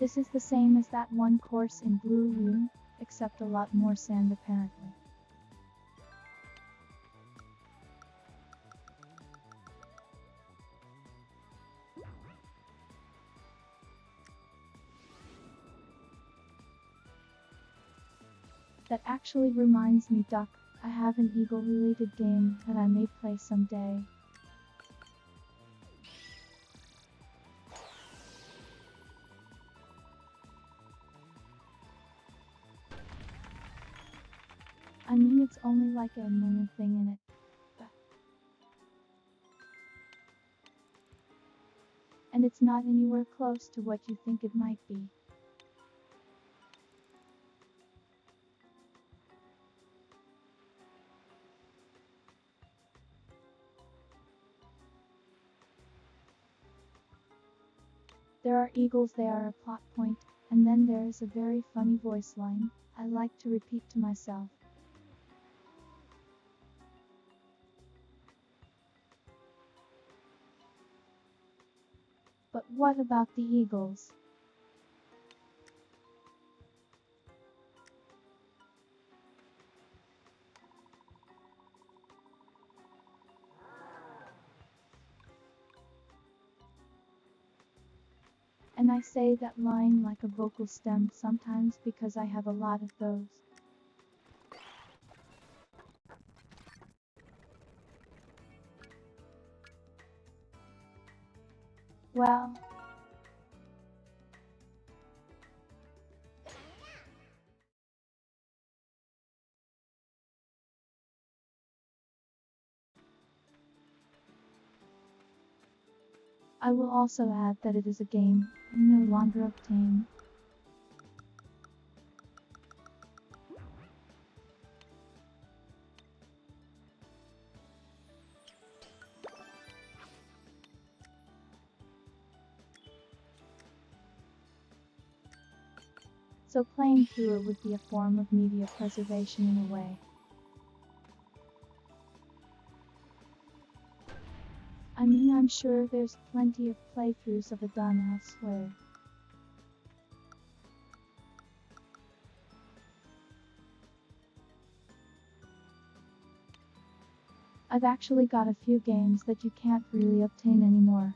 This is the same as that one course in Blue Lagoon, except a lot more sand apparently. That actually reminds me, Duck, I have an eagle-related game that I may play someday. I mean, it's only like a minor thing in it. And it's not anywhere close to what you think it might be. There are eagles, they are a plot point, and then there is a very funny voice line I like to repeat to myself. But what about the eagles? And I say that line like a vocal stem sometimes because I have a lot of those. Well, I will also add that it is a game I no longer obtain. So playing through it would be a form of media preservation in a way. I mean, I'm sure there's plenty of playthroughs of it done elsewhere. I've actually got a few games that you can't really obtain anymore.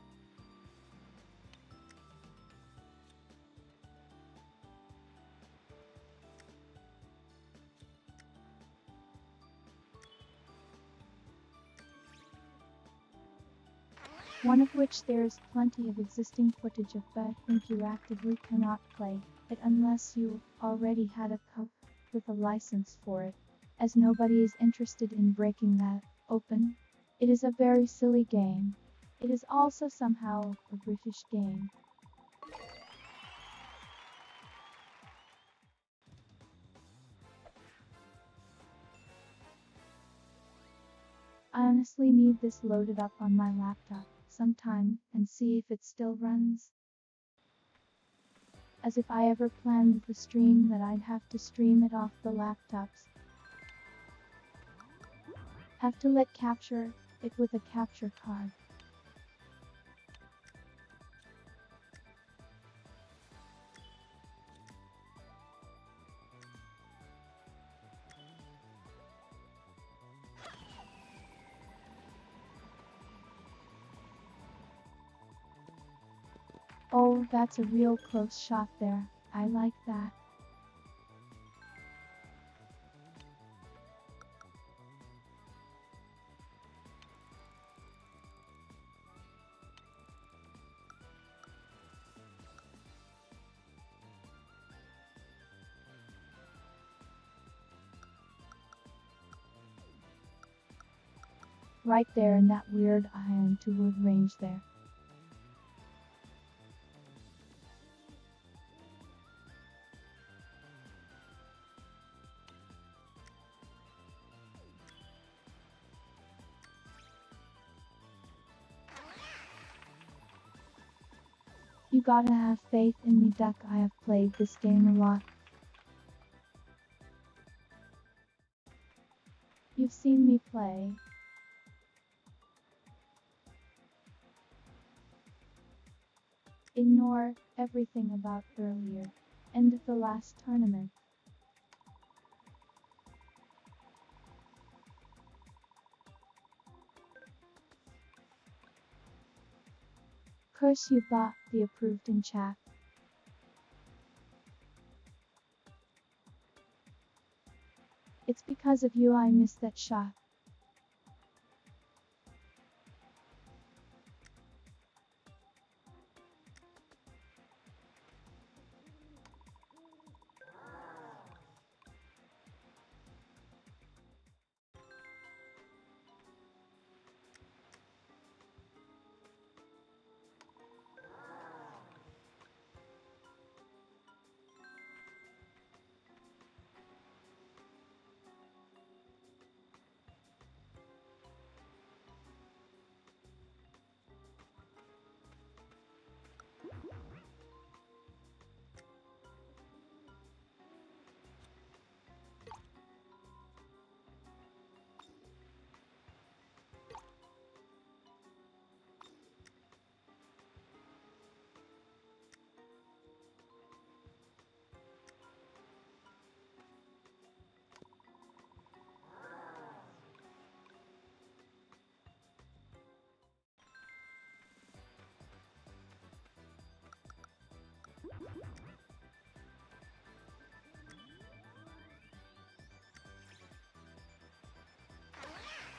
One of which there is plenty of existing footage of, but I think you actively cannot play it unless you already had a cup with a license for it, as nobody is interested in breaking that open. It is a very silly game. It is also somehow a British game. I honestly need this loaded up on my laptop sometime and see if it still runs. As if I ever planned the stream that I'd have to stream it off the laptops. Have to let capture it with a capture card. Oh, that's a real close shot there. I like that. Right there in that weird iron to wood range there. You gotta have faith in me, Duck. I have played this game a lot. You've seen me play. Ignore everything about earlier. End of the last tournament. Curse you bot, the approved in chat. It's because of you I missed that shot.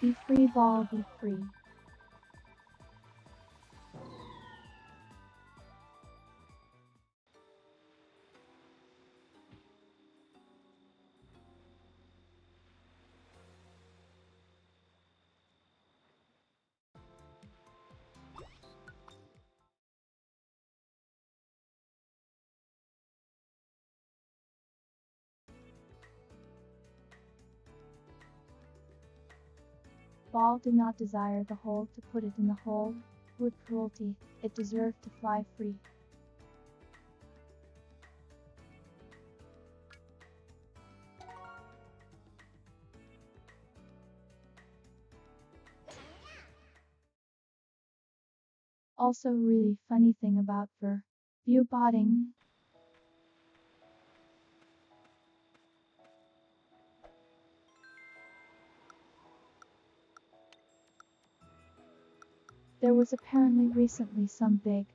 Be free ball, be free. Ball did not desire the hole to put it in the hole. With cruelty, it deserved to fly free. Also really funny thing about view botting. There was apparently recently some big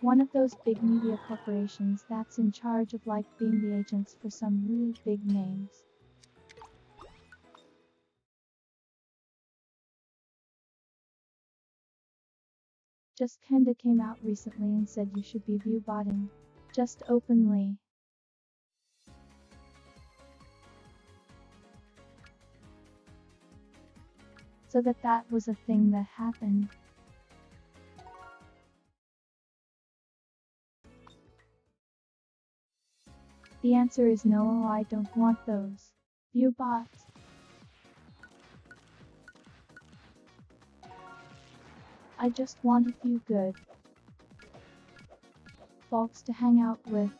one of those big media corporations that's in charge of like being the agents for some really big names. Just kinda came out recently and said you should be view botting. Just openly. So that was a thing that happened. The answer is no, I don't want those view bots. I just want a few good folks to hang out with.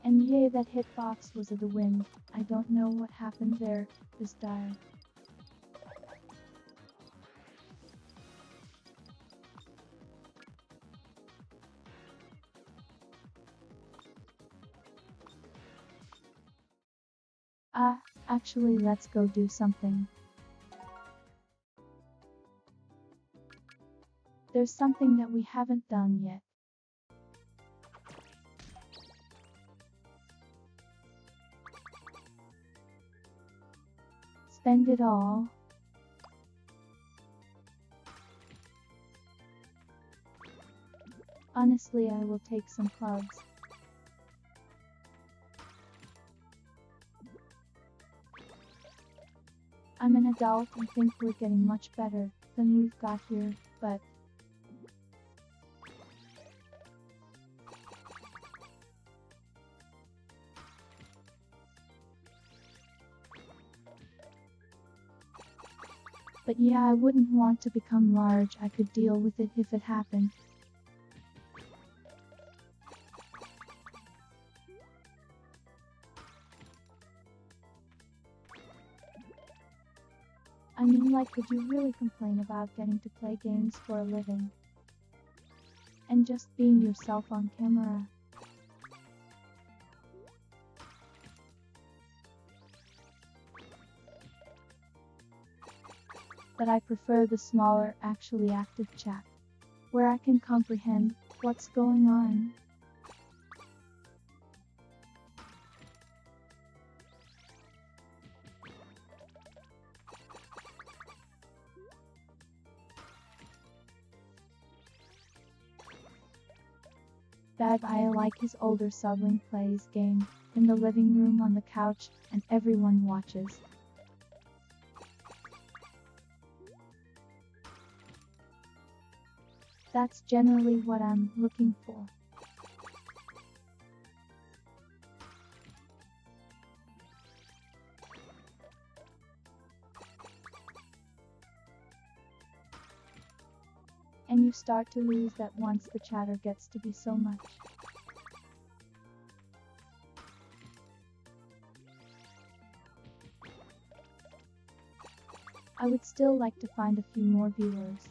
And yay, that hitbox was of the wind. I don't know what happened there, this dire. Actually let's go do something. There's something that we haven't done yet. Spend it all. Honestly, I will take some clubs. I'm an adult and think we're getting much better than we've got here, but But yeah, I wouldn't want to become large. I could deal with it if it happened. I mean, like, could you really complain about getting to play games for a living? And just being yourself on camera? But I prefer the smaller, actually active chat, where I can comprehend what's going on. That I like his older sibling plays game in the living room on the couch and everyone watches. That's generally what I'm looking for. And you start to lose that once the chatter gets to be so much. I would still like to find a few more viewers.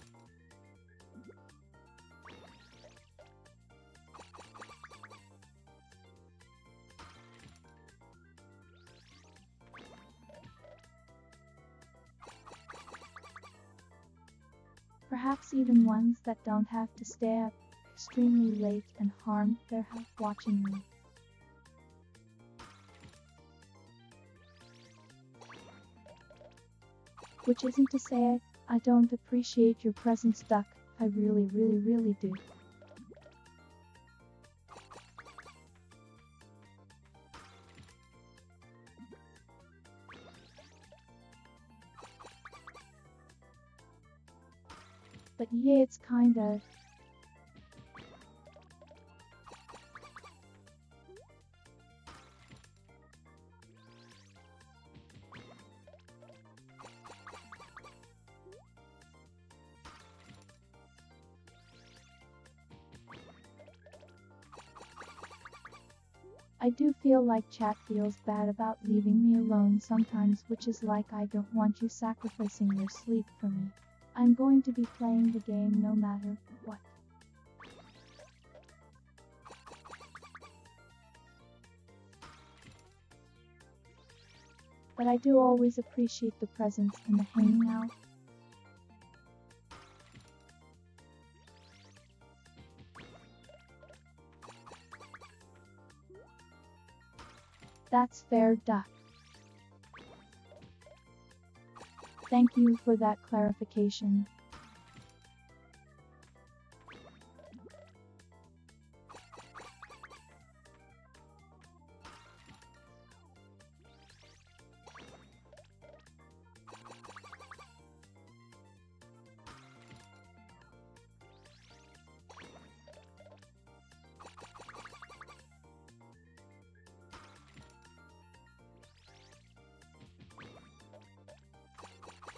Perhaps even ones that don't have to stay up extremely late and harm their health watching me. Which isn't to say I don't appreciate your presence, Duck. I really do. But yeah, it's kind of. I do feel like chat feels bad about leaving me alone sometimes, which is like, I don't want you sacrificing your sleep for me. I'm going to be playing the game no matter what. But I do always appreciate the presence and the hanging out. That's fair, Duck. Thank you for that clarification.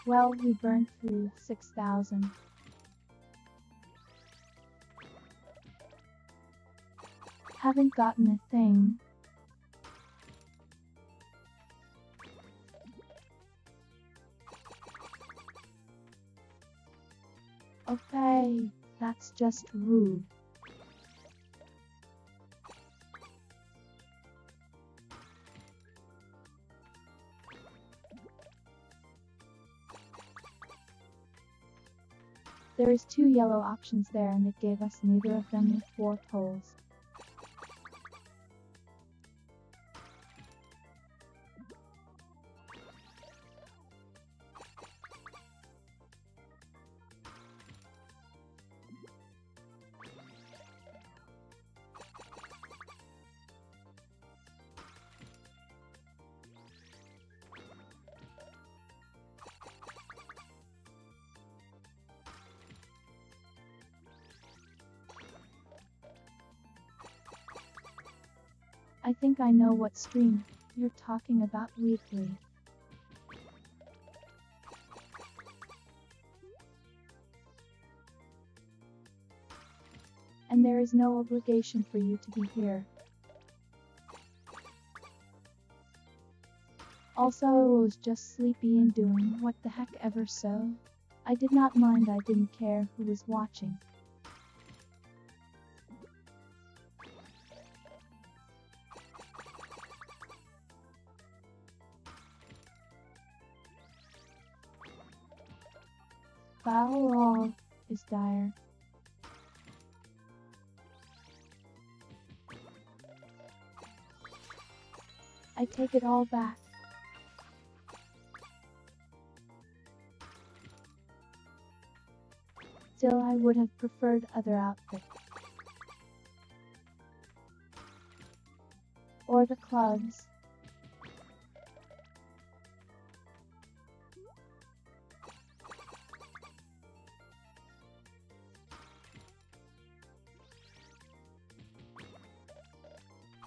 Well, we burned through 6,000. Haven't gotten a thing. Okay, that's just rude. There is 2 yellow options there and it gave us neither of them with 4 poles. I think I know what stream you're talking about weekly. and there is no obligation for you to be here. Also, I was just sleepy and doing what the heck ever, so I did not mind. I didn't care who was watching. Foul is dire. I take it all back. Still, I would have preferred other outfits. Or the clubs.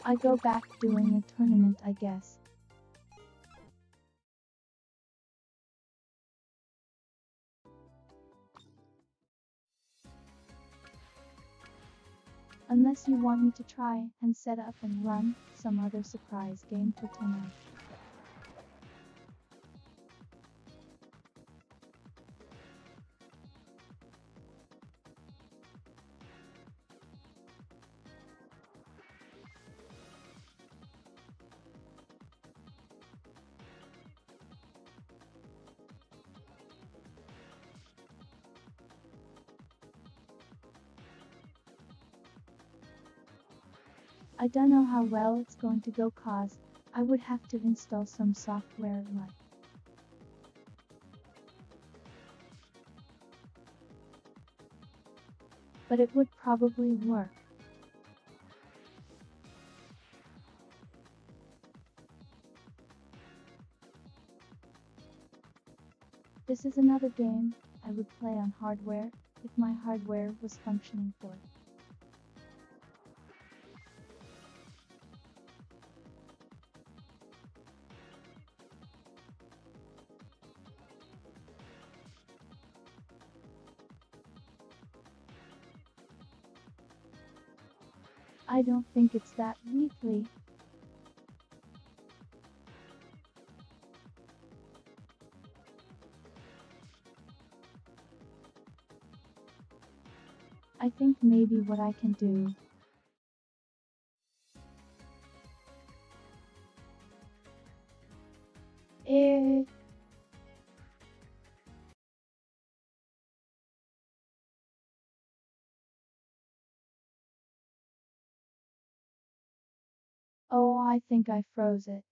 I go back doing a tournament, I guess. Unless you want me to try and set up and run some other surprise game for tonight. I don't know how well it's going to go, cause I would have to install some software like. But it would probably work. This is another game I would play on hardware if my hardware was functioning for it. I don't think it's that weekly. I think maybe what I can do is. Oh, I think I froze it.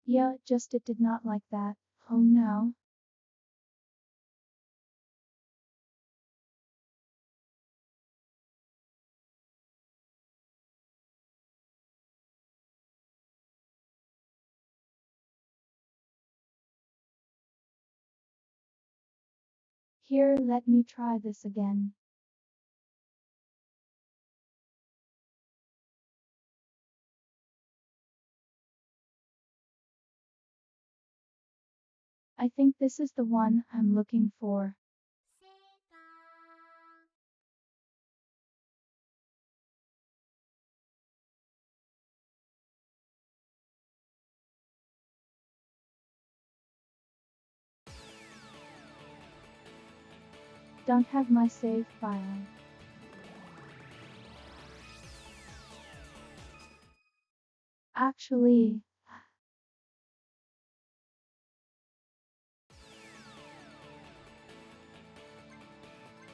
Yeah, just it did not like that. Oh no. Here, let me try this again. I think this is the one I'm looking for. Don't have my save file. Actually,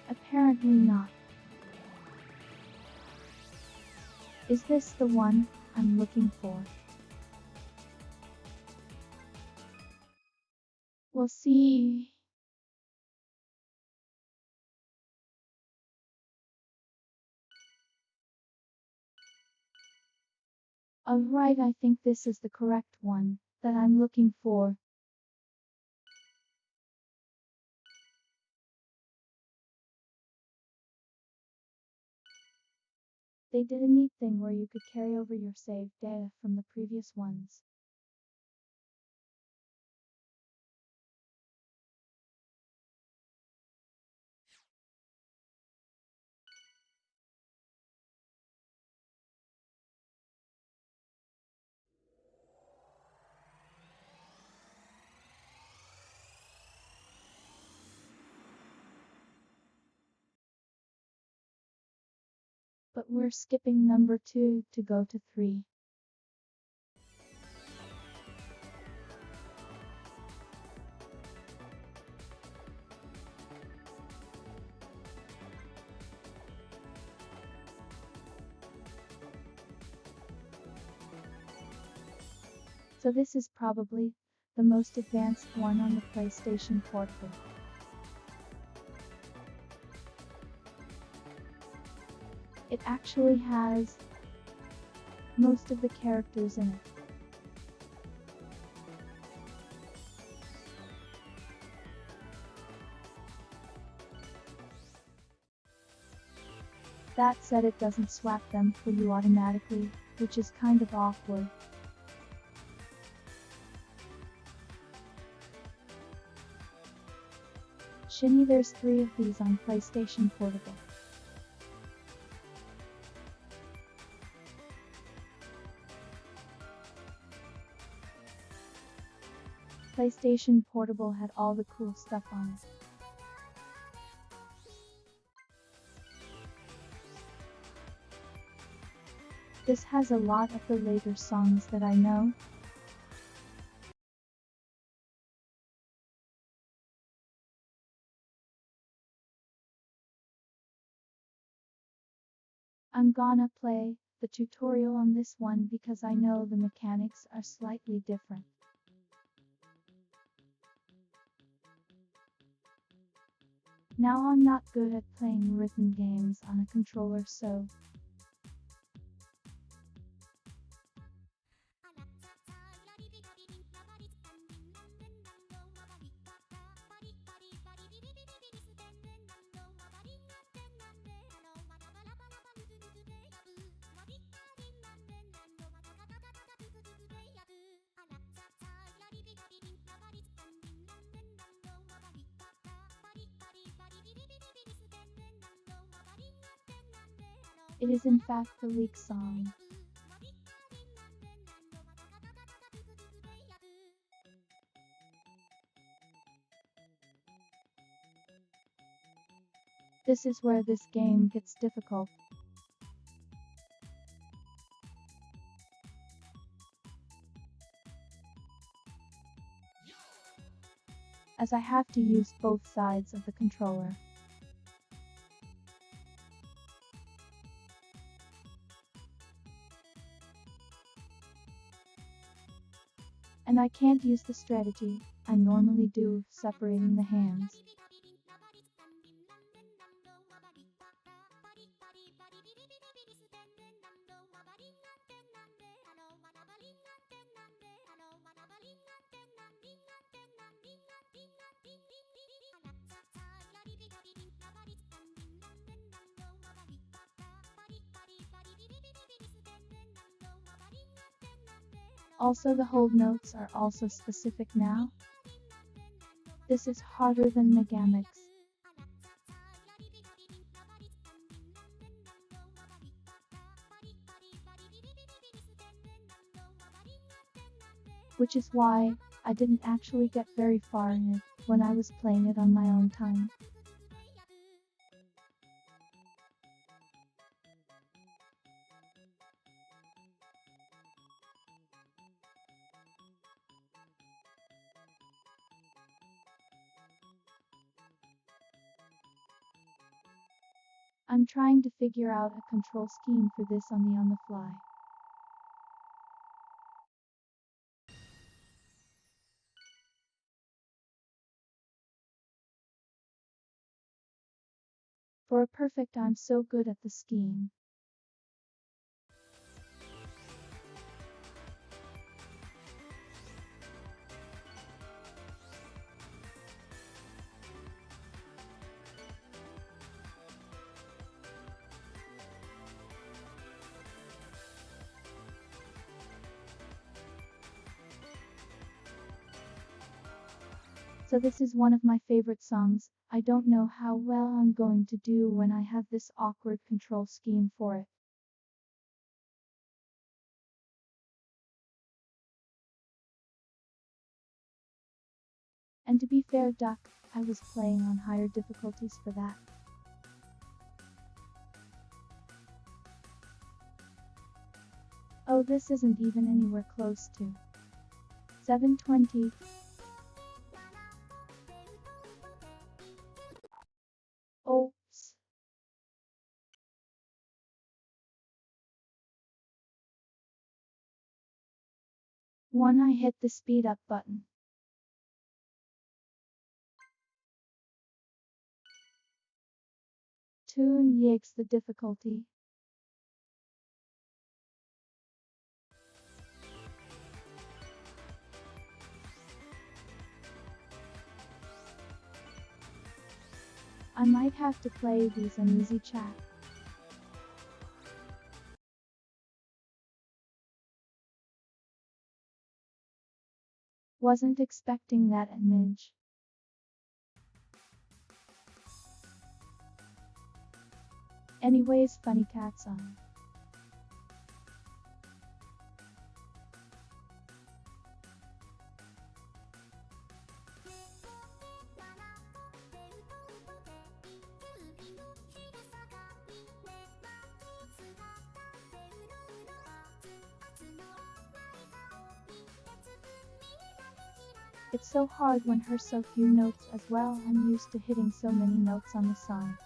apparently not. Is this the one I'm looking for? We'll see. Alright, I think this is the correct one that I'm looking for. They did a neat thing where you could carry over your saved data from the previous ones. But we're skipping number 2 to go to 3. So this is probably the most advanced one on the PlayStation Portable. It actually has most of the characters in it. That said, it doesn't swap them for you automatically, which is kind of awkward. Shinny, there's 3 of these on PlayStation Portable. PlayStation Portable had all the cool stuff on it. This has a lot of the later songs that I know. I'm gonna play the tutorial on this one because I know the mechanics are slightly different. Now I'm not good at playing rhythm games on a controller, so it is in fact the leak song. This is where this game gets difficult. As I have to use both sides of the controller. And I can't use the strategy I normally do, separating the hands. Also, the hold notes are also specific now. This is harder than Megamix. Which is why I didn't actually get very far in it when I was playing it on my own time. I'm trying to figure out a control scheme for this on the fly. For a perfect, I'm so good at the scheme. So this is one of my favorite songs. I don't know how well I'm going to do when I have this awkward control scheme for it. And to be fair, Duck, I was playing on higher difficulties for that. Oh, this isn't even anywhere close to 720. Oops. One, I hit the speed up button. 2, yikes, the difficulty. I might have to play these on easy chat. Wasn't expecting that image. Anyways, funny cat song. It's so hard when her so few notes as well. I'm used to hitting so many notes on the song.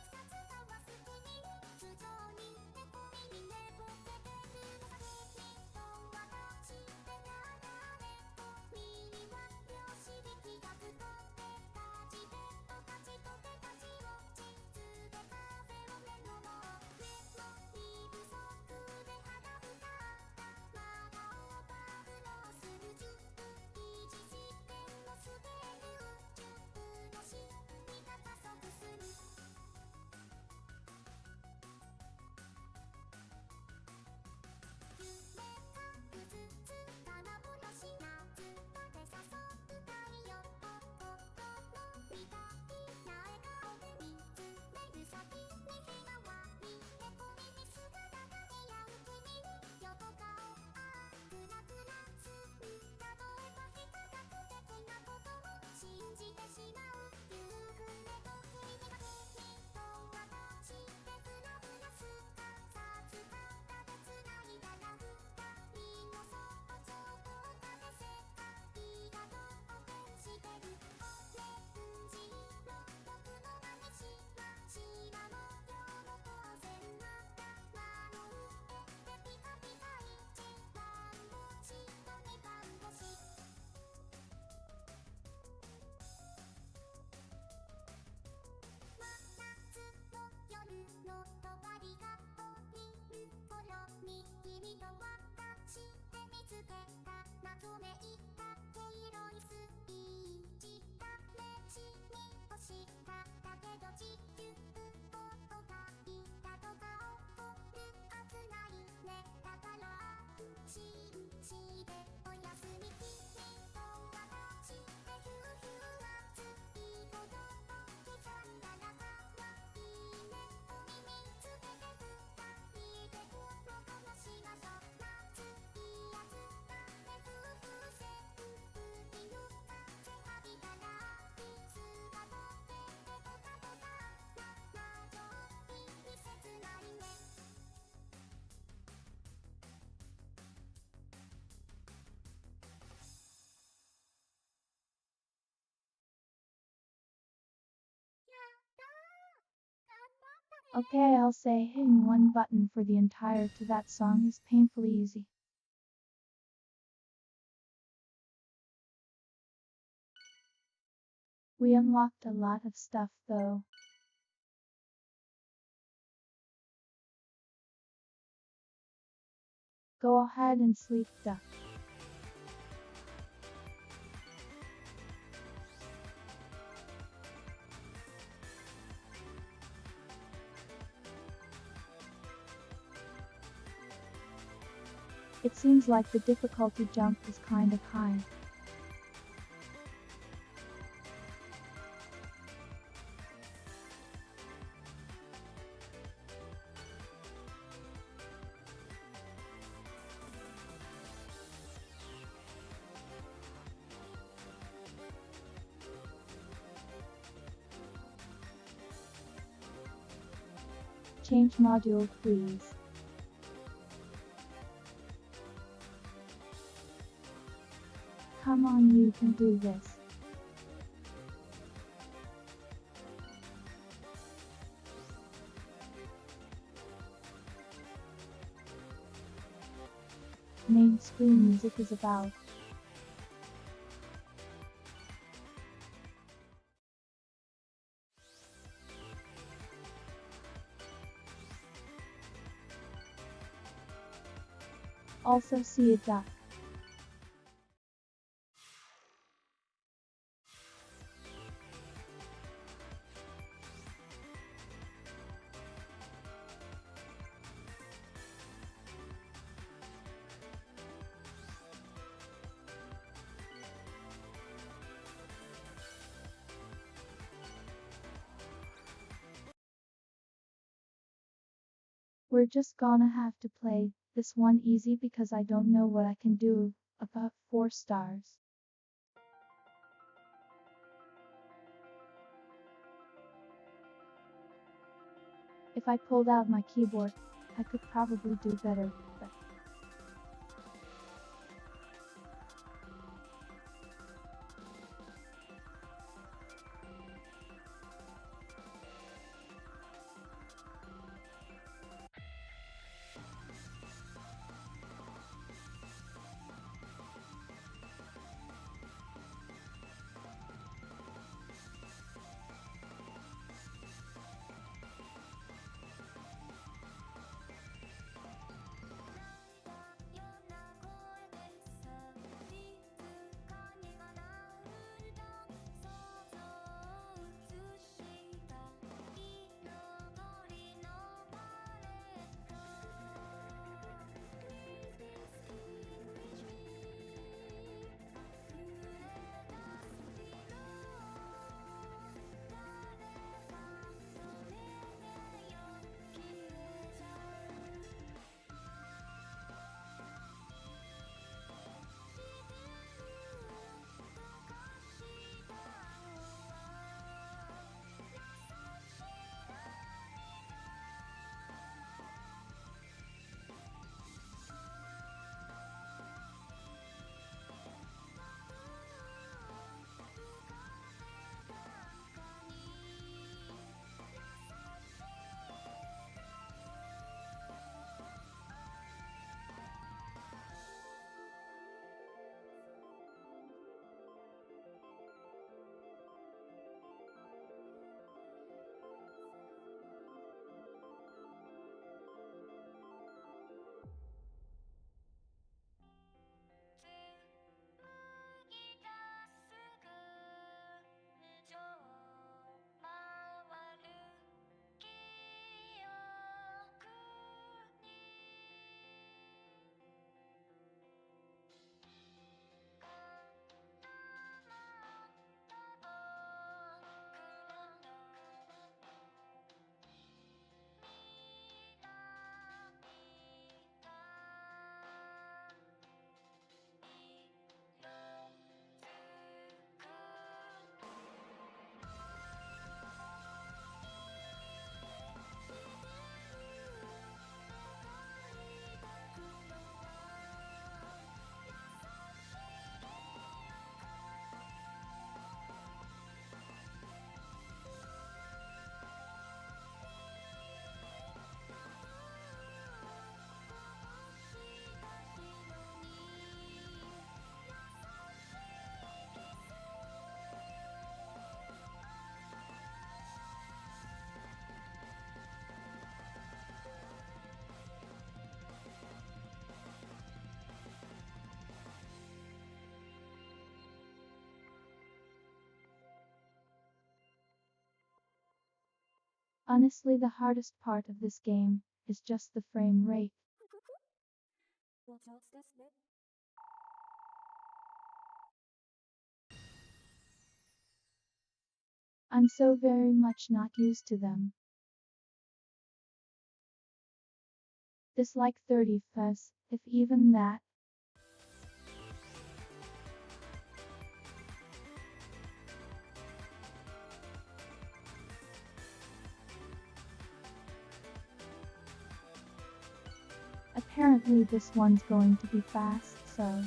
Okay, I'll say hitting one button for the entire to that song is painfully easy. We unlocked a lot of stuff though. Go ahead and sleep, duck. It seems like the difficulty jump is kind of high. Change module, please. Come on, you can do this. Main screen music is about. Also see a duck. We're just gonna have to play this one easy because I don't know what I can do. About 4 stars. If I pulled out my keyboard, I could probably do better, but honestly the hardest part of this game is just the frame rate. I'm so very much not used to them. This like 30 fps, if even that. Apparently this one's going to be fast, so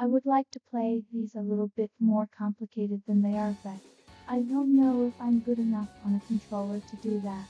I would like to play these a little bit more complicated than they are, but I don't know if I'm good enough on a controller to do that.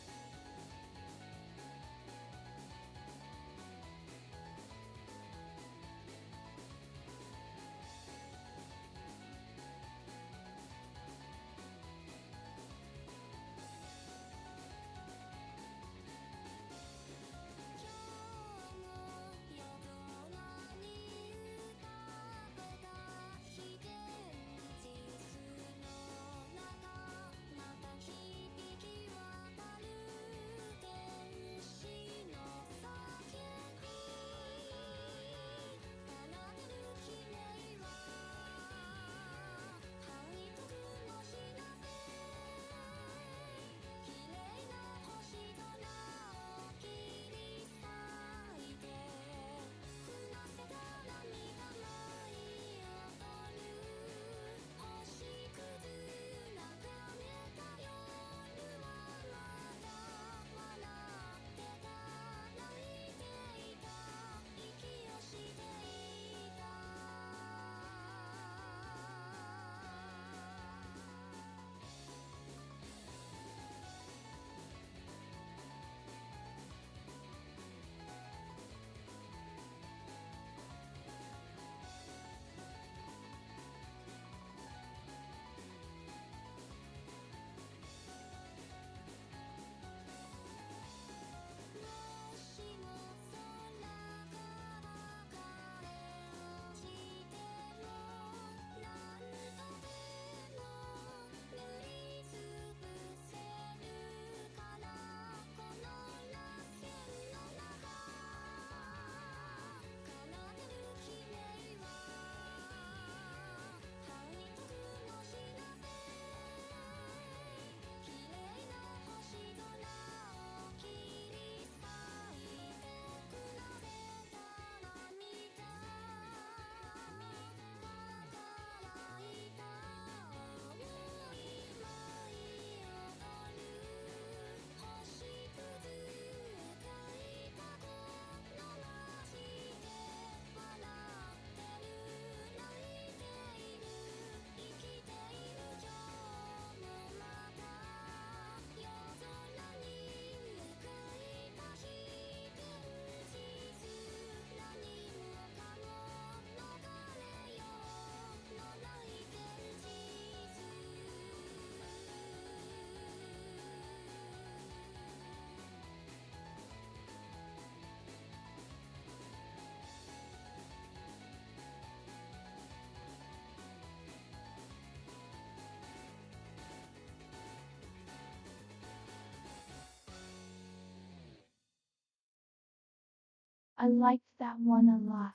I liked that one a lot.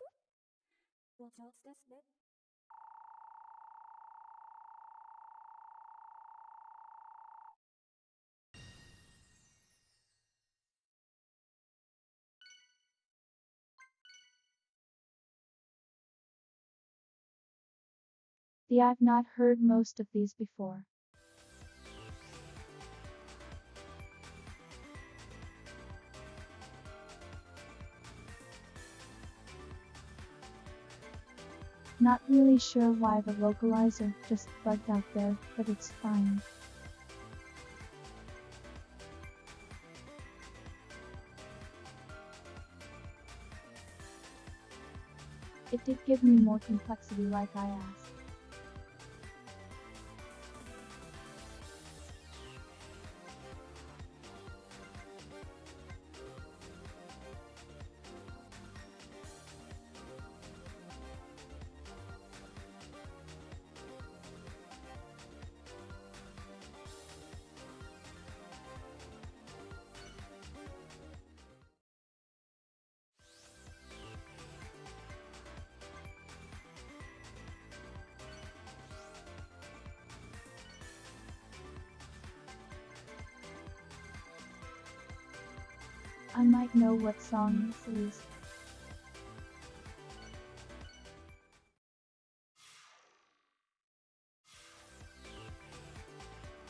See, I've not heard most of these before. Not really sure why the localizer just bugged out there, but it's fine. It did give me more complexity like I asked. I might know what song this is.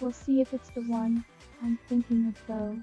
We'll see if it's the one I'm thinking of though.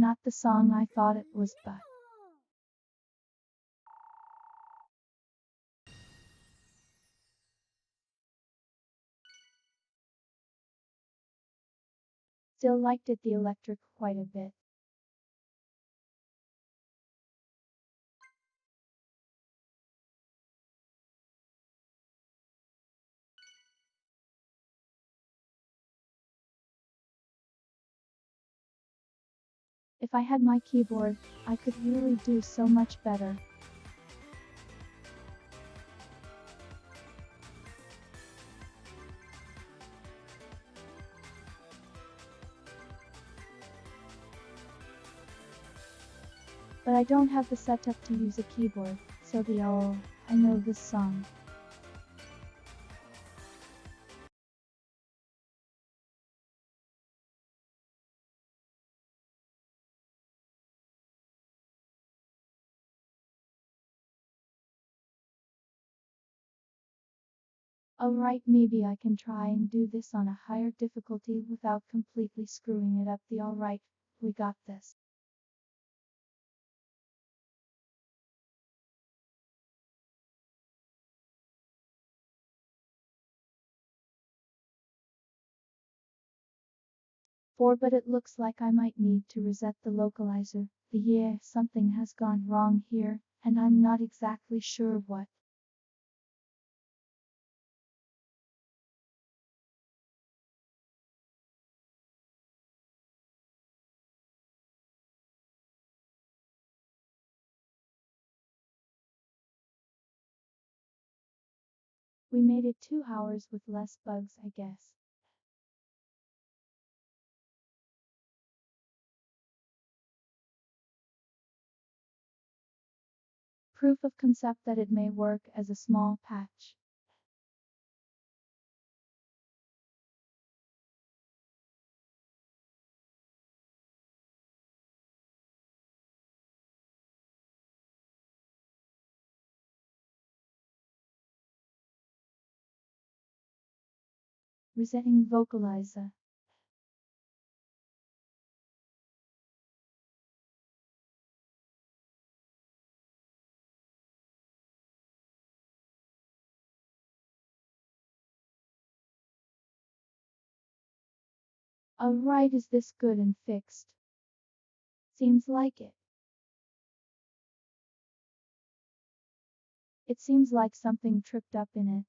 Not the song I thought it was, but still liked it the electric quite a bit. If I had my keyboard, I could really do so much better. But I don't have the setup to use a keyboard, so I know this song. Alright, maybe I can try and do this on a higher difficulty without completely screwing it up. Alright, we got this. But it looks like I might need to reset the localizer. Something has gone wrong here, and I'm not exactly sure what. We made it 2 hours with less bugs, I guess. Proof of concept that it may work as a small patch. Resetting vocalizer. Alright, is this good and fixed? Seems like it. It seems like something tripped up in it.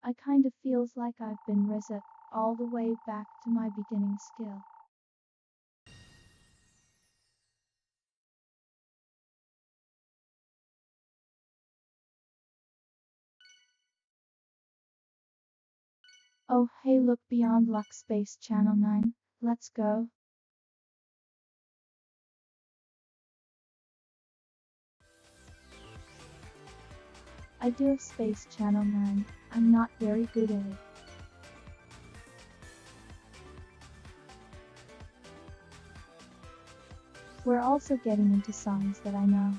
I kind of feels like I've been reset all the way back to my beginning skill. Oh hey look beyond luck space channel 9, let's go. I do have space channel 9, I'm not very good at it. We're also getting into songs that I know.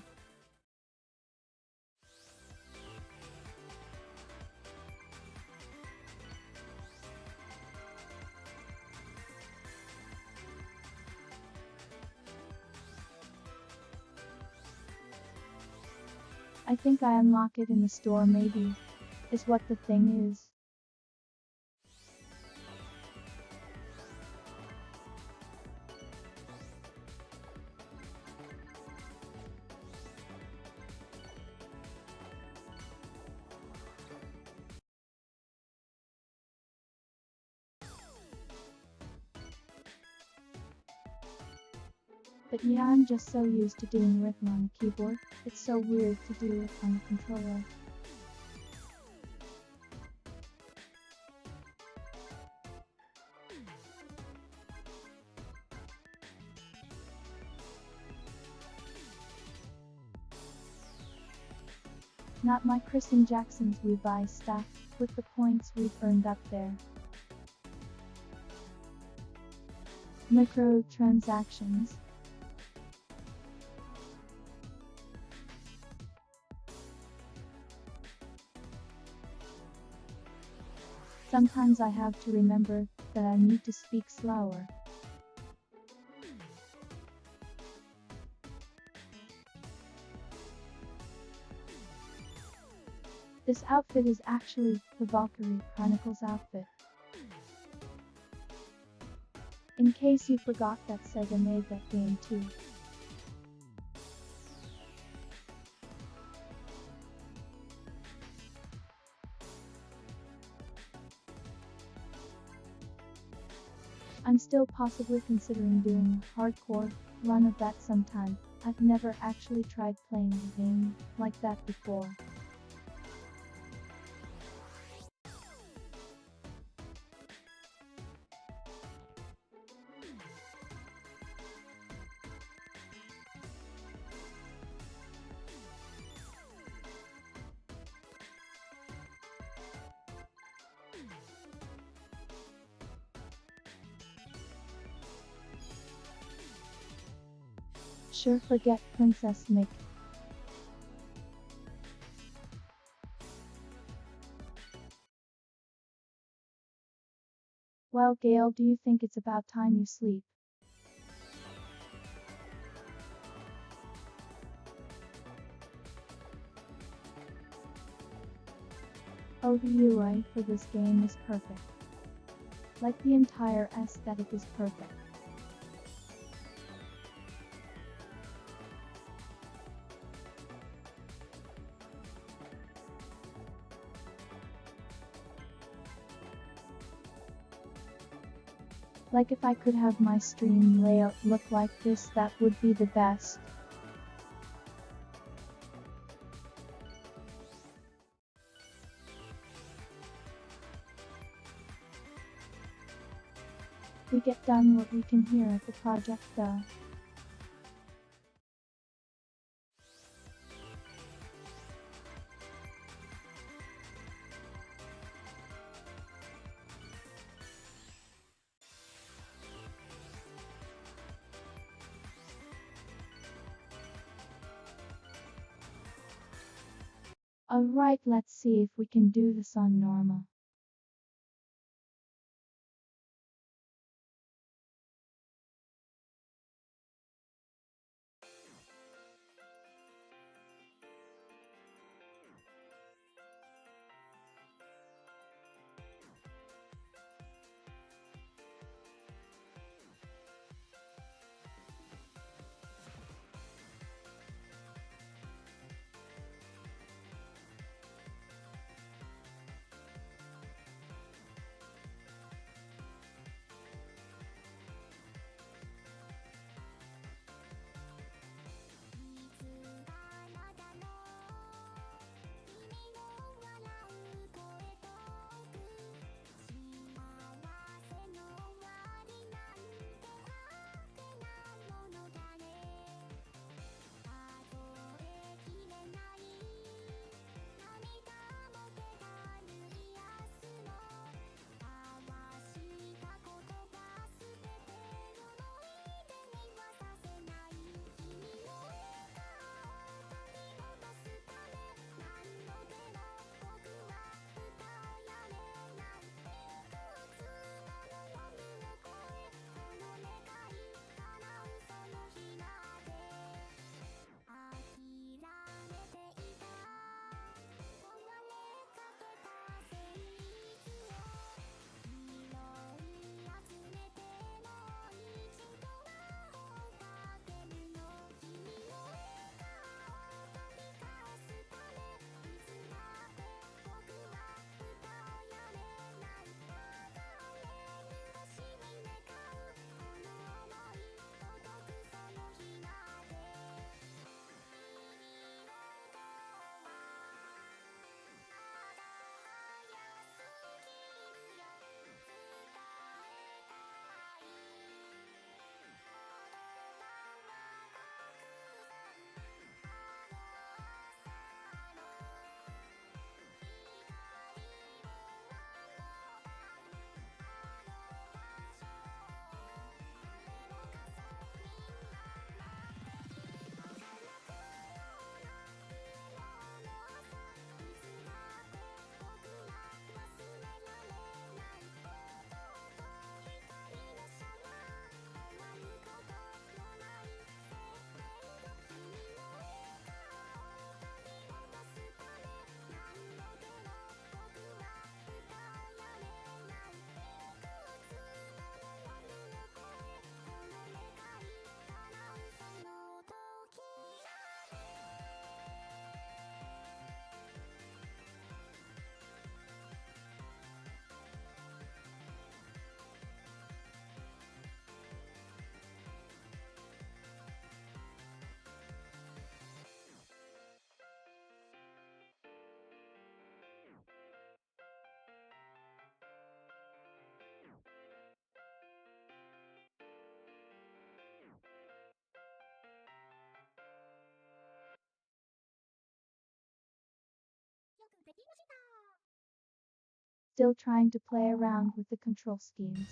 I think I unlock it in the store maybe, is what the thing is. But yeah, I'm just so used to doing rhythm on the keyboard, it's so weird to do it on the controller. Not my Chris and Jackson's we buy stuff, with the points we've earned up there. Microtransactions. Sometimes I have to remember that I need to speak slower. This outfit is actually the Valkyrie Chronicles outfit. In case you forgot that Sega made that game too. I'm still possibly considering doing a hardcore run of that sometime. I've never actually tried playing a game like that before. Sure, forget Princess Mick. Well, Gail, do you think it's about time you sleep? Oh, the UI for this game is perfect. Like the entire aesthetic is perfect. Like if I could have my stream layout look like this, that would be the best. We get done what we can here at the project though. Alright, let's see if we can do this on normal. still trying to play around with the control schemes.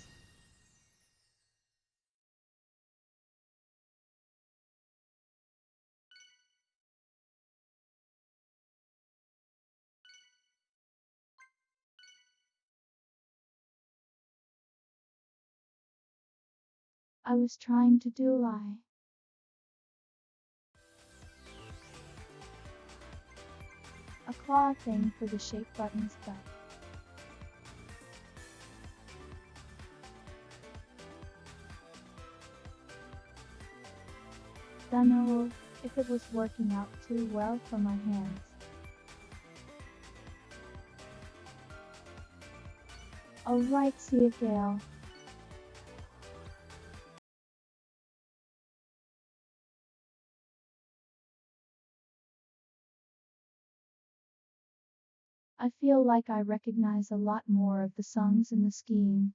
I was trying to do a claw thing for the shape buttons, but don't know if it was working out too well for my hands. Alright, see you, Gail. I feel like I recognize a lot more of the songs in the scheme.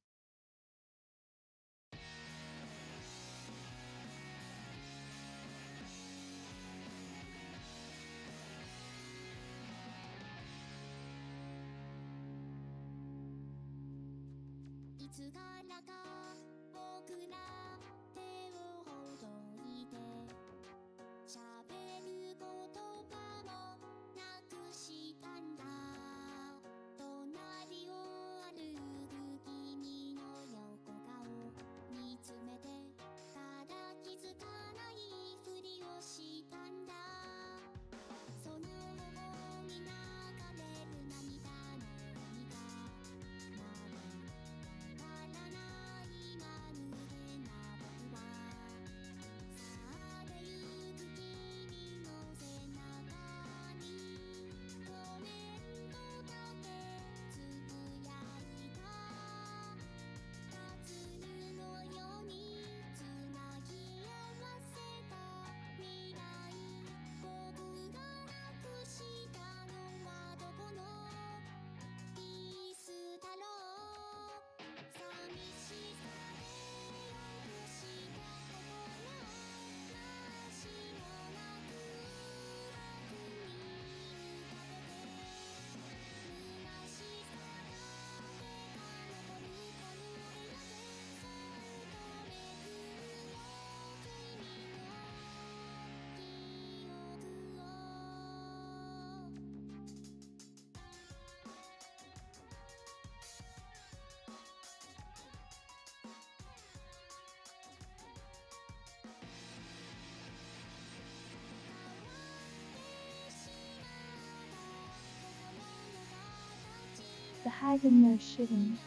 The hag in there shitting.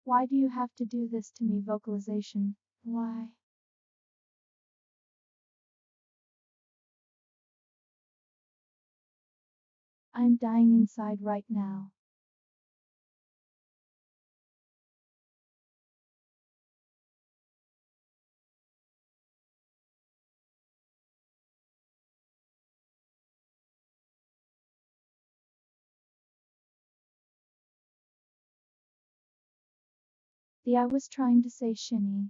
Why do you have to do this to me? Vocalization. Why? I'm dying inside right now. I was trying to say shinny.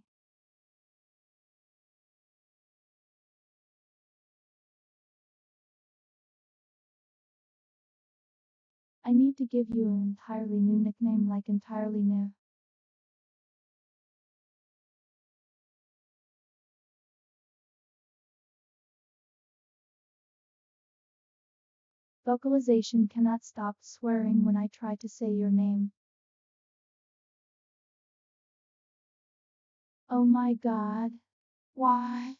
I need to give you an entirely new nickname, like entirely new. Vocalization cannot stop swearing when I try to say your name. Oh my god. Why?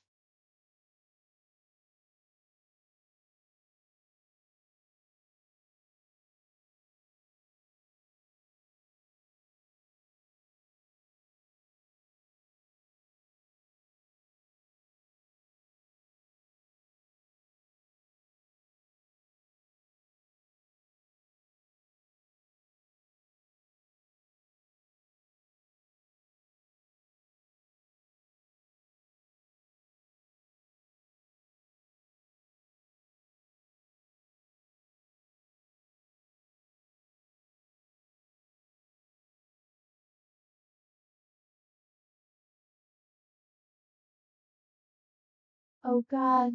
Oh God.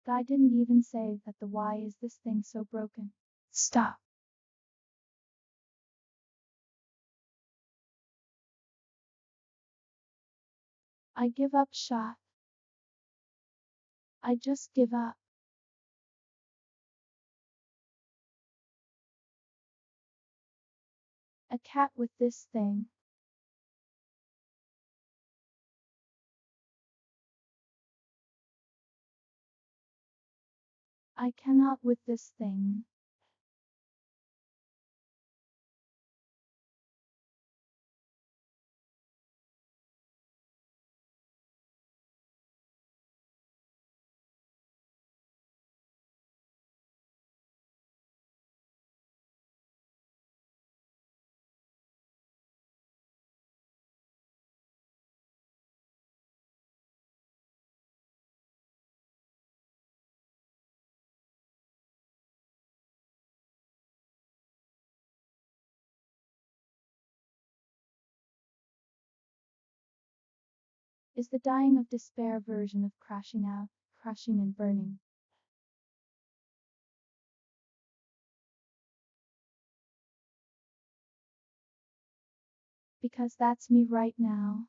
Guy didn't even say that the why is this thing so broken. Stop. I give up shot. I just give up. A cat with this thing. I cannot with this thing. Is the dying of despair version of crashing out, crushing and burning. Because that's me right now.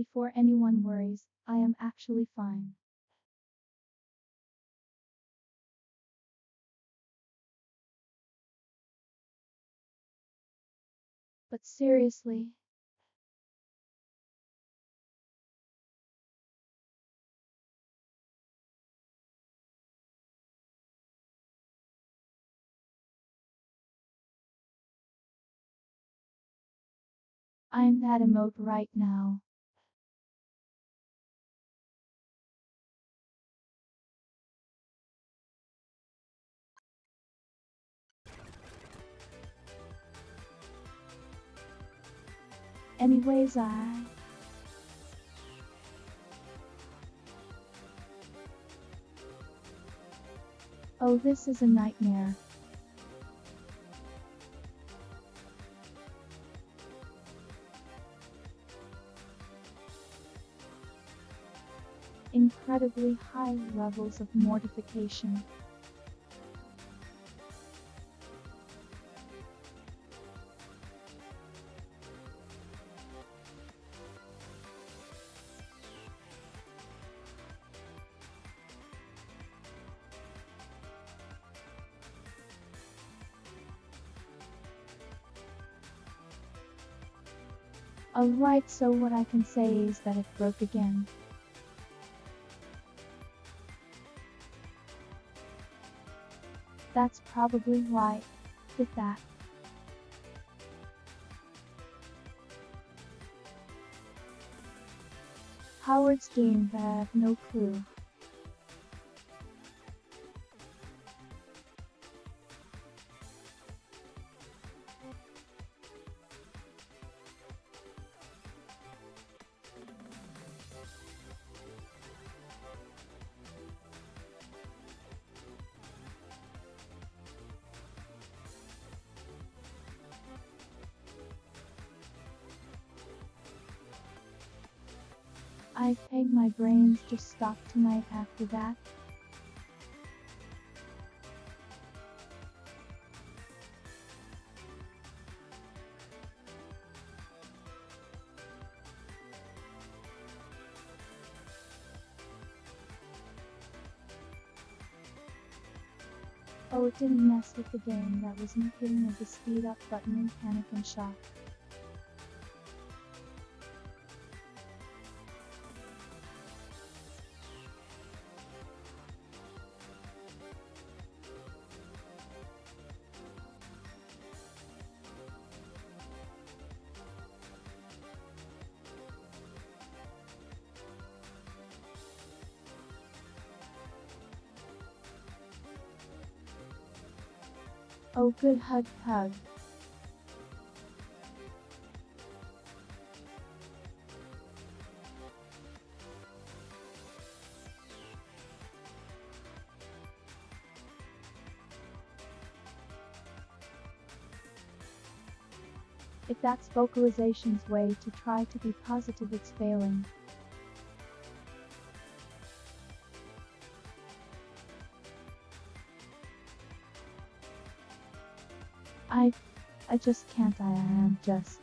Before anyone worries, I am actually fine. But seriously, I'm that emote right now. Anyways, oh, this is a nightmare. Incredibly high levels of mortification. Alright, so what I can say is that it broke again. That's probably why it did that. Howard's doing that, I have no clue. I think my brains just stopped tonight after that. Oh, it didn't mess with the game, that was me hitting of the speed up button in panic and shock. Oh, good hug, hug. If that's vocalization's way to try to be positive, it's failing. I just can't, I am just.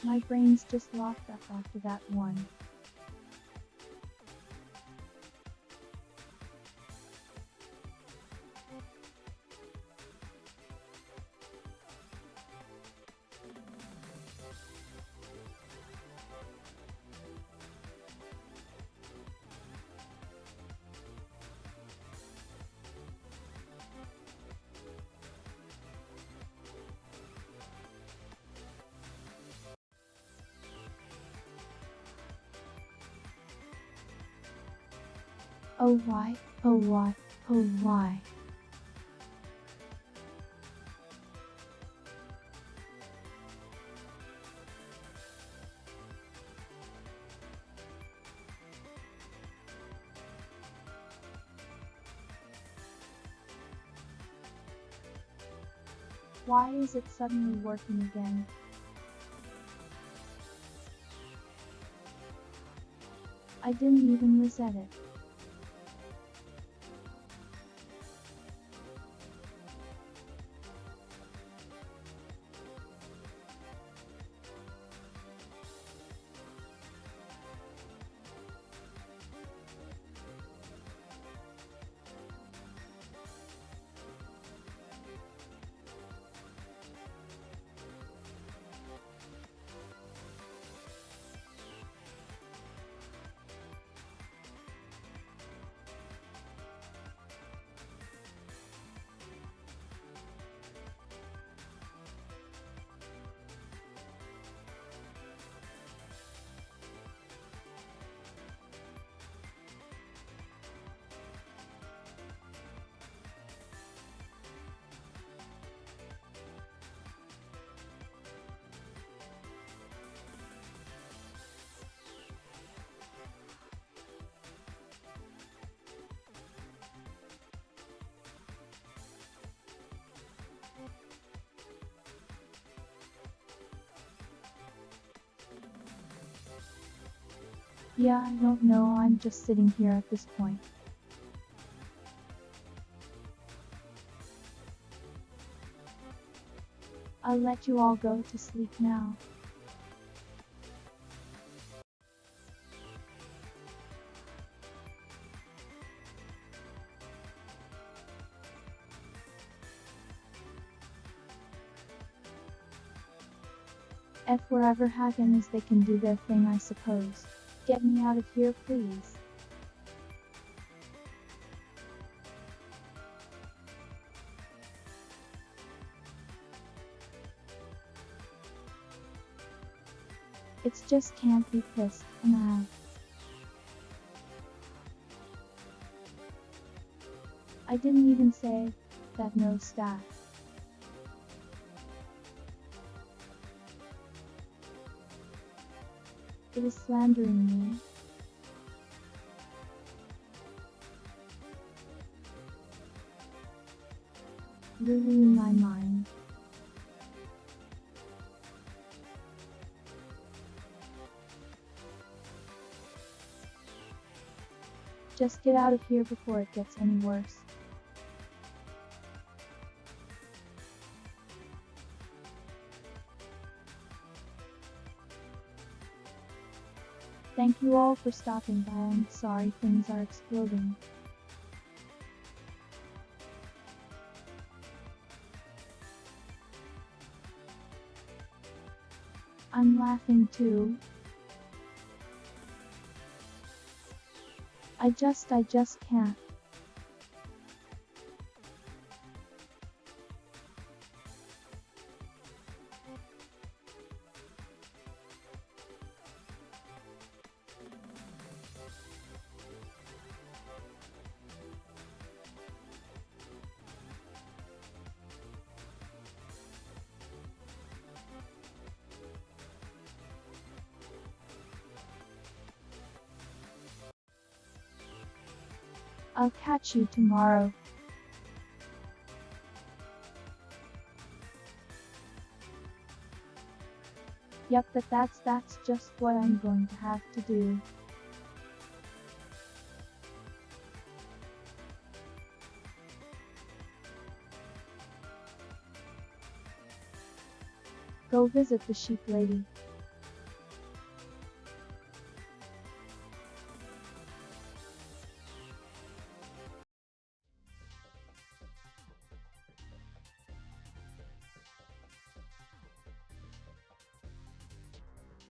My brain's just locked up after that one. Oh why, oh why, oh why. Why is it suddenly working again? I didn't even reset it. Yeah, I don't know, I'm just sitting here at this point. I'll let you all go to sleep now. F wherever Hagen is, they can do their thing, I suppose. Get me out of here, please. It's just can't be pissed, and I didn't even say that no staff. It is slandering me. Really in my mind. Just get out of here before it gets any worse. Thank you all for stopping by. I'm sorry things are exploding. I'm laughing too. I just can't. I'll catch you tomorrow. Yup, but that's just what I'm going to have to do. Go visit the sheep lady.